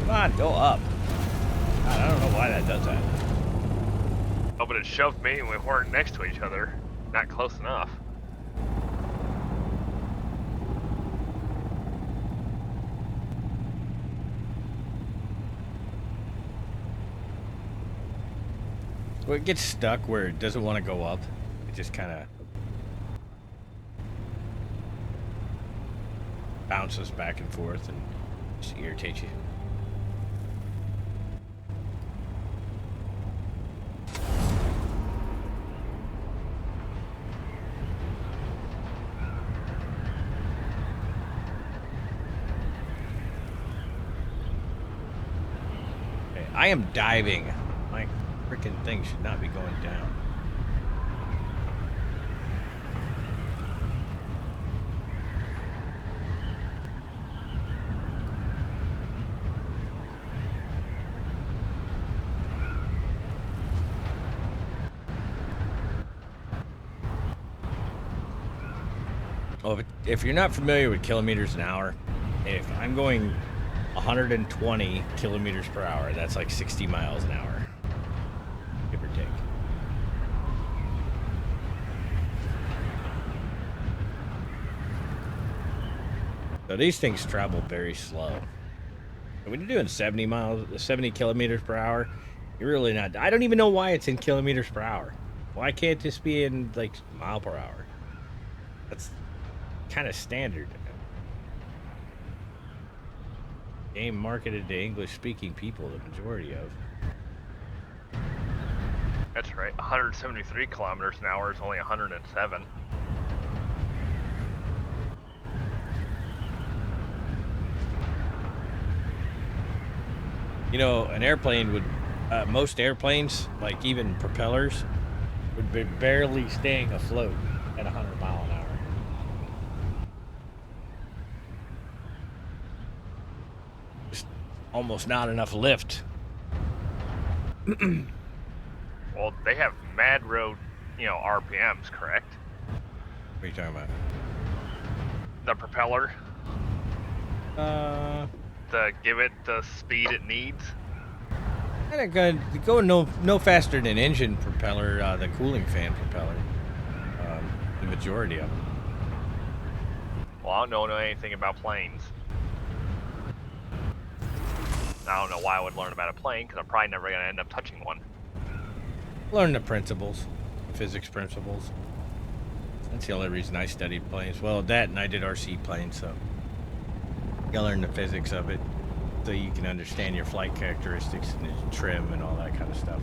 Come on, go up. God, I don't know why that does that. oh, but it shoved me and we weren't next to each other. Not close enough. Well, it gets stuck where it doesn't want to go up. It just kind of bounces back and forth and just irritates you. I am diving. My freaking thing should not be going down. Oh, if you're not familiar with kilometers an hour, if I'm going 120 kilometers per hour, that's like 60 miles an hour, give or take. So these things travel very slow. And when you're doing 70 kilometers per hour, you're really not. I don't even know why it's in kilometers per hour. Why can't this be in like mile per hour? That's kind of standard. Game marketed to English-speaking people, the majority of. That's right. 173 kilometers an hour is only 107. You know, an airplane would, most airplanes, like even propellers, would be barely staying afloat at 100 mile an hour. Just almost not enough lift. Well, they have mad road, RPMs, correct? What are you talking about? The propeller, Uh, to give it the speed it needs. Kind of going no faster than engine propeller, the cooling fan propeller. The majority of them. Well, I don't know anything about planes. I don't know why I would learn about a plane, because I'm probably never going to end up touching one. Learn the principles, physics principles. That's the only reason I studied planes. Well, that and I did RC planes, so you learn the physics of it, so you can understand your flight characteristics and the trim and all that kind of stuff.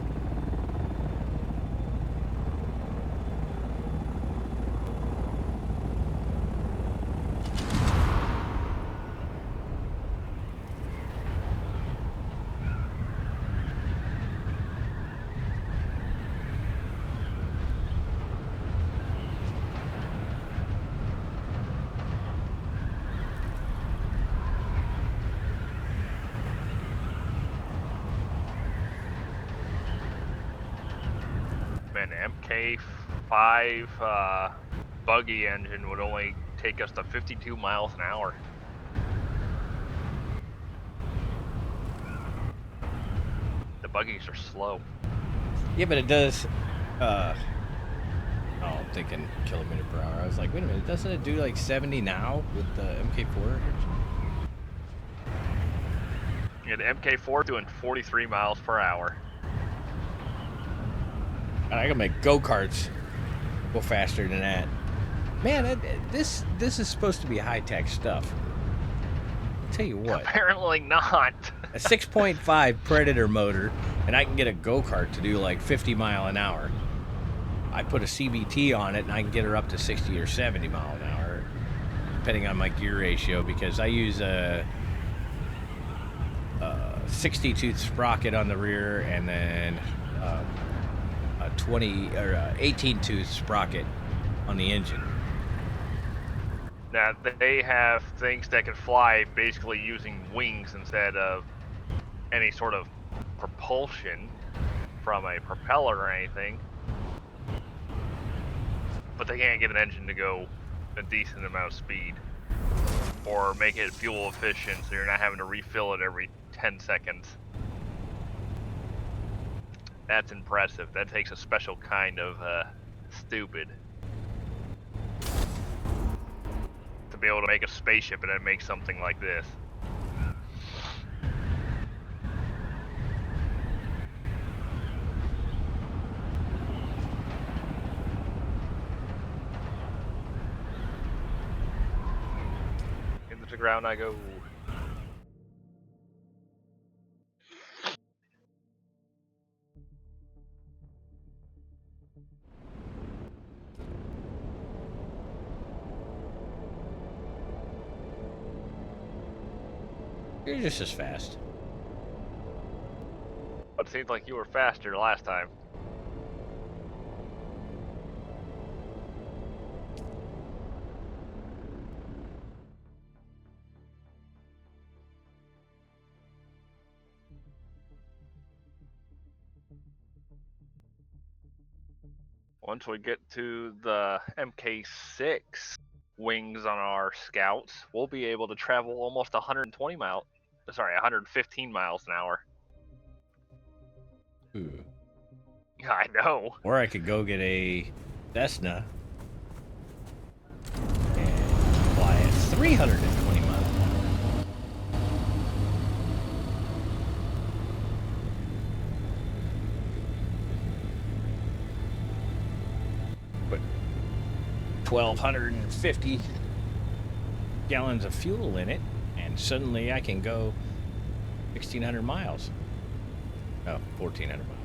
Man, the MK5 buggy engine would only take us to 52 miles an hour. The buggies are slow. Yeah, but it does. Oh, I'm thinking kilometer per hour. I was like, wait a minute, doesn't it do like 70 now with the MK4? Yeah, the MK4 doing 43 miles per hour. I can make go-karts go faster than that. Man, this is supposed to be high-tech stuff. I'll tell you what. Apparently not. A 6.5 Predator motor, and I can get a go-kart to do like 50 mile an hour. I put a CVT on it, and I can get her up to 60 or 70 mile an hour, depending on my gear ratio, because I use a 60-tooth sprocket on the rear, and then a 18-tooth sprocket on the engine. Now, they have things that can fly basically using wings instead of any sort of propulsion from a propeller or anything. But they can't get an engine to go a decent amount of speed or make it fuel efficient so you're not having to refill it every 10 seconds. That's impressive. That takes a special kind of stupid to be able to make a spaceship and then make something like this. Into the ground I go. You're just as fast. But it seems like you were faster last time. Once we get to the MK6 wings on our scouts, we'll be able to travel almost 115 miles an hour. Ooh. I know. Or I could go get a Cessna and fly at 320 miles an hour. Put 1,250 gallons of fuel in it, and suddenly I can go 1,600 miles. Oh, 1,400 miles.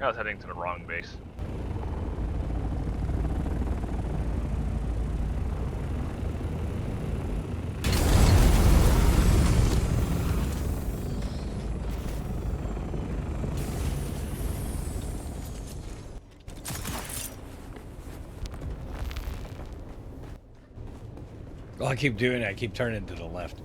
I was heading to the wrong base. Well, I keep doing it. I keep turning to the left.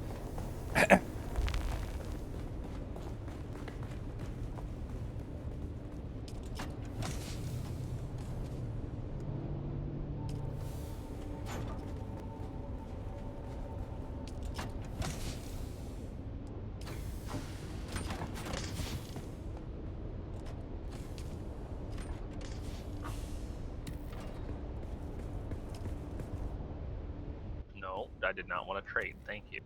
No, I did not want to trade. Thank you.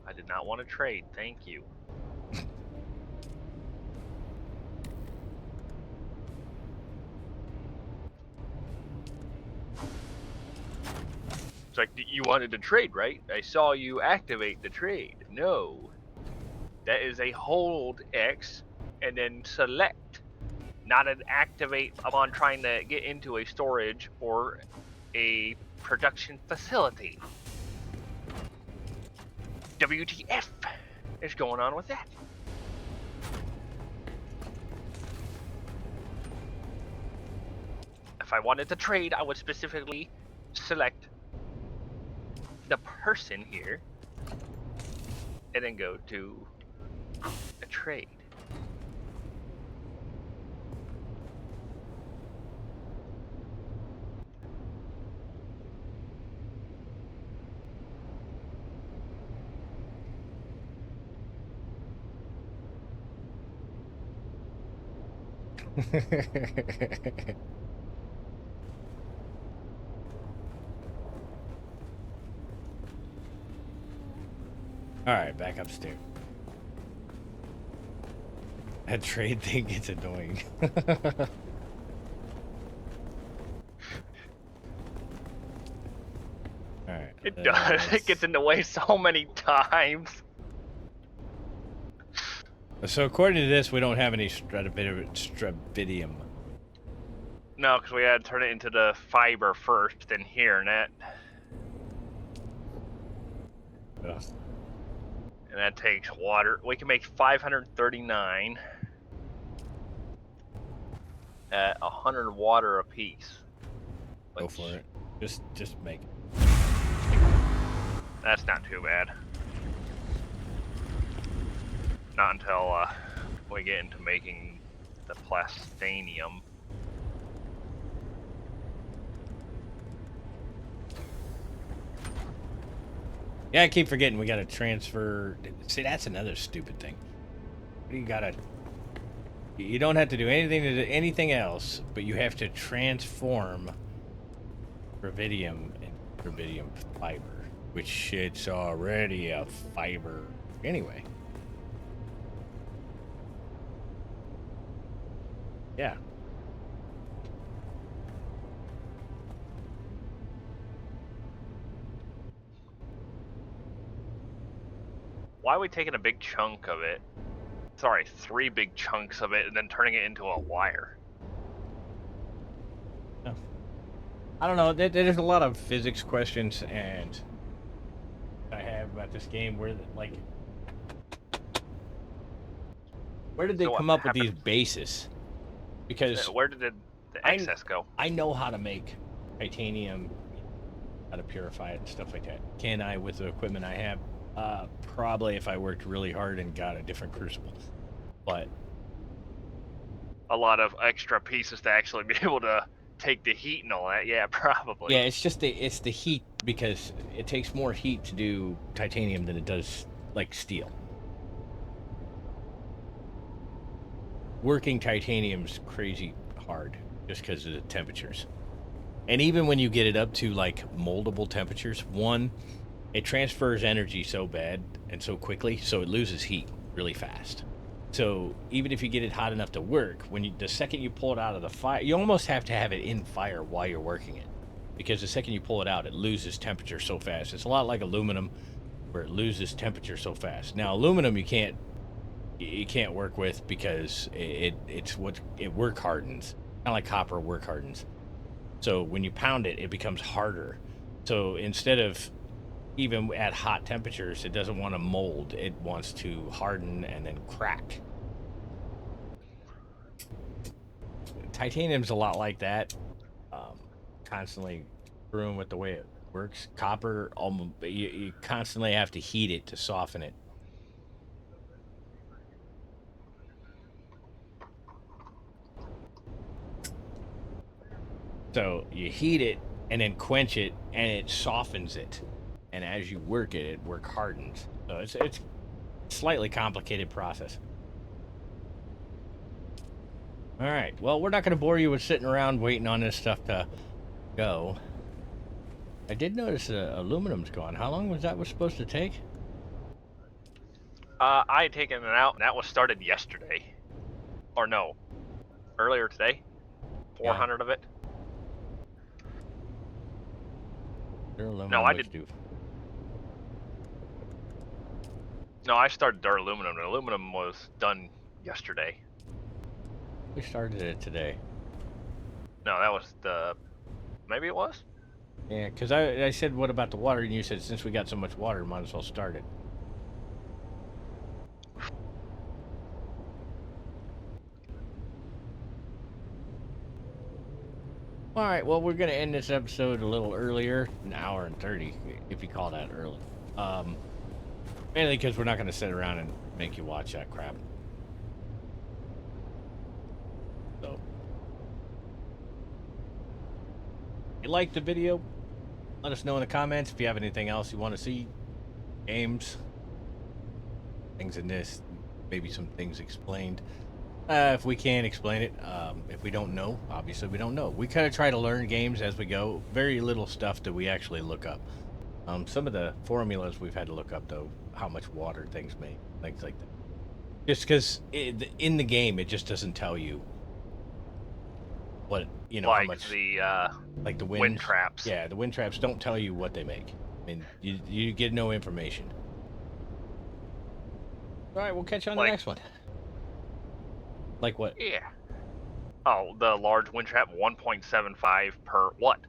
I did not want to trade. Thank you. It's like, you wanted to trade, right? I saw you activate the trade. No. That is a hold X and then select, not an activate upon trying to get into a storage or a production facility. WTF is going on with that? If I wanted to trade, I would specifically select the person here and then go to a trade. All right, back upstairs. That trade thing gets annoying. All right. It does. It gets in the way so many times. So according to this, we don't have any strabidium. No, because we had to turn it into the fiber first, then here, and Ugh. that takes water. We can make 539 at 100 water apiece. Go for it. Just make it. That's not too bad. Not until we get into making the plastinium. Yeah, I keep forgetting we gotta transfer. See, that's another stupid thing. You gotta. You don't have to do anything else, but you have to transform rubidium into rubidium fiber, which it's already a fiber anyway. Yeah. Why are we taking a big chunk of it? Sorry, 3 big chunks of it and then turning it into a wire. I don't know. There's a lot of physics questions and I have about this game where where did they come up with these bases? Because where did the excess go? I know how to make titanium, how to purify it and stuff like that. Can I with the equipment I have? Probably if I worked really hard and got a different crucible. But a lot of extra pieces to actually be able to take the heat and all that. Yeah, probably. Yeah, it's just the heat, because it takes more heat to do titanium than it does like steel. Working titanium's crazy hard just because of the temperatures. And even when you get it up to like moldable temperatures, one, it transfers energy so bad and so quickly, so it loses heat really fast. So even if you get it hot enough to work, the second you pull it out of the fire, you almost have to have it in fire while you're working it, because the second you pull it out, it loses temperature so fast. It's a lot like aluminum, where it loses temperature so fast. Now aluminum you can't work with because it work hardens, kind of like copper work hardens. So when you pound it, it becomes harder. So instead of even at hot temperatures, it doesn't want to mold. It wants to harden and then crack. Titanium's a lot like that. Constantly screwing with the way it works. Copper, you constantly have to heat it to soften it. So you heat it and then quench it, and it softens it. And as you work it, it work hardens. So it's a slightly complicated process. All right. Well, we're not going to bore you with sitting around waiting on this stuff to go. I did notice aluminum's gone. How long was supposed to take? I had taken it out, and that was started yesterday. Or no, earlier today. 400 of it. No, I did. No, I started duraluminum. The aluminum was done yesterday. We started it today. No, that was maybe it was? Yeah, because I said, what about the water? And you said, since we got so much water, might as well start it. All right, well, we're going to end this episode a little earlier, an hour and 30, if you call that early. Mainly because we're not going to sit around and make you watch that crap. So, if you liked the video, let us know in the comments if you have anything else you want to see. Games, things in this, maybe some things explained. If we can't explain it, if we don't know, obviously we don't know. We kind of try to learn games as we go. Very little stuff that we actually look up. Some of the formulas we've had to look up, though, how much water things make, things like that. Just because in the game it just doesn't tell you what how Like much, the like the wind winds. traps. Yeah, the wind traps don't tell you what they make. I mean, you get no information. All right, we'll catch you on the Like, next one. Like what? yeah. Oh, the large wind trap, 1.75 per what?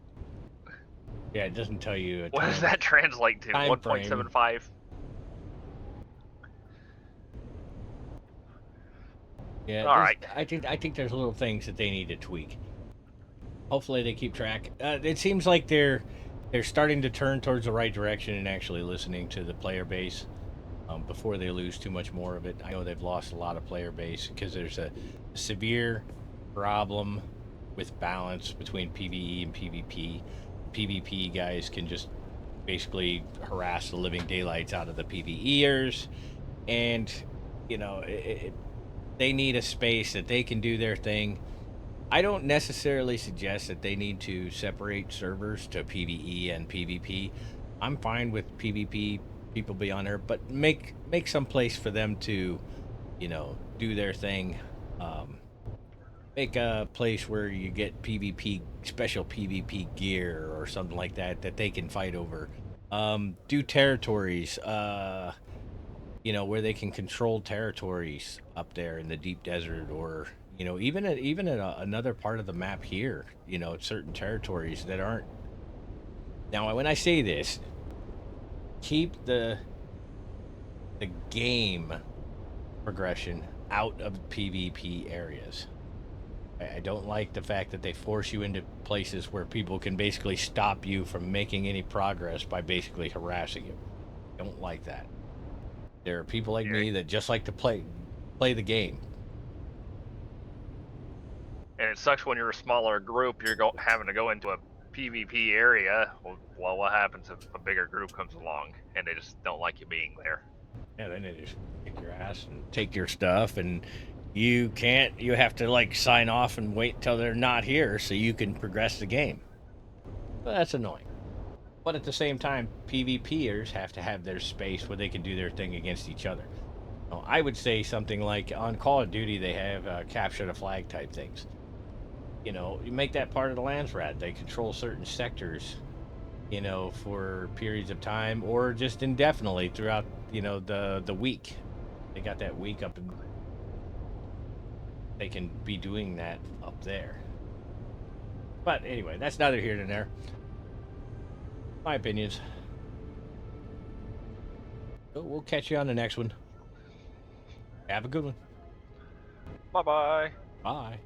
Yeah, it doesn't tell you a What does time that translate to? frame. 1.75. Yeah, All right. I think there's little things that they need to tweak. Hopefully they keep track. It seems like they're starting to turn towards the right direction and actually listening to the player base before they lose too much more of it. I know they've lost a lot of player base because there's a severe problem with balance between PvE and PvP. PvP guys can just basically harass the living daylights out of the PvEers, and they need a space that they can do their thing. I don't necessarily suggest that they need to separate servers to PvE and PvP. I'm fine with PvP people be on there, but make some place for them to, do their thing. Um, Make a place where you get PvP special PvP gear or something like that that they can fight over. Do territories. Where they can control territories up there in the deep desert, or even in another part of the map here. Certain territories that aren't. Now, when I say this, keep the game progression out of PvP areas. I don't like the fact that they force you into places where people can basically stop you from making any progress by basically harassing you. I don't like that. There are people like Yeah. me that just like to play the game. And it sucks when you're a smaller group. You're having to go into a PvP area. Well, what happens if a bigger group comes along and they just don't like you being there? Yeah, then they just kick your ass and take your stuff, and you can't. You have to like sign off and wait till they're not here so you can progress the game. Well, that's annoying. But at the same time, PvPers have to have their space where they can do their thing against each other. Now, I would say something like on Call of Duty, they have capture the flag type things. You make that part of the Landsrat. They control certain sectors, for periods of time or just indefinitely throughout, the week. They got that week up, and they can be doing that up there. But anyway, that's neither here nor there. My opinions. So we'll catch you on the next one. Have a good one. Bye bye. Bye.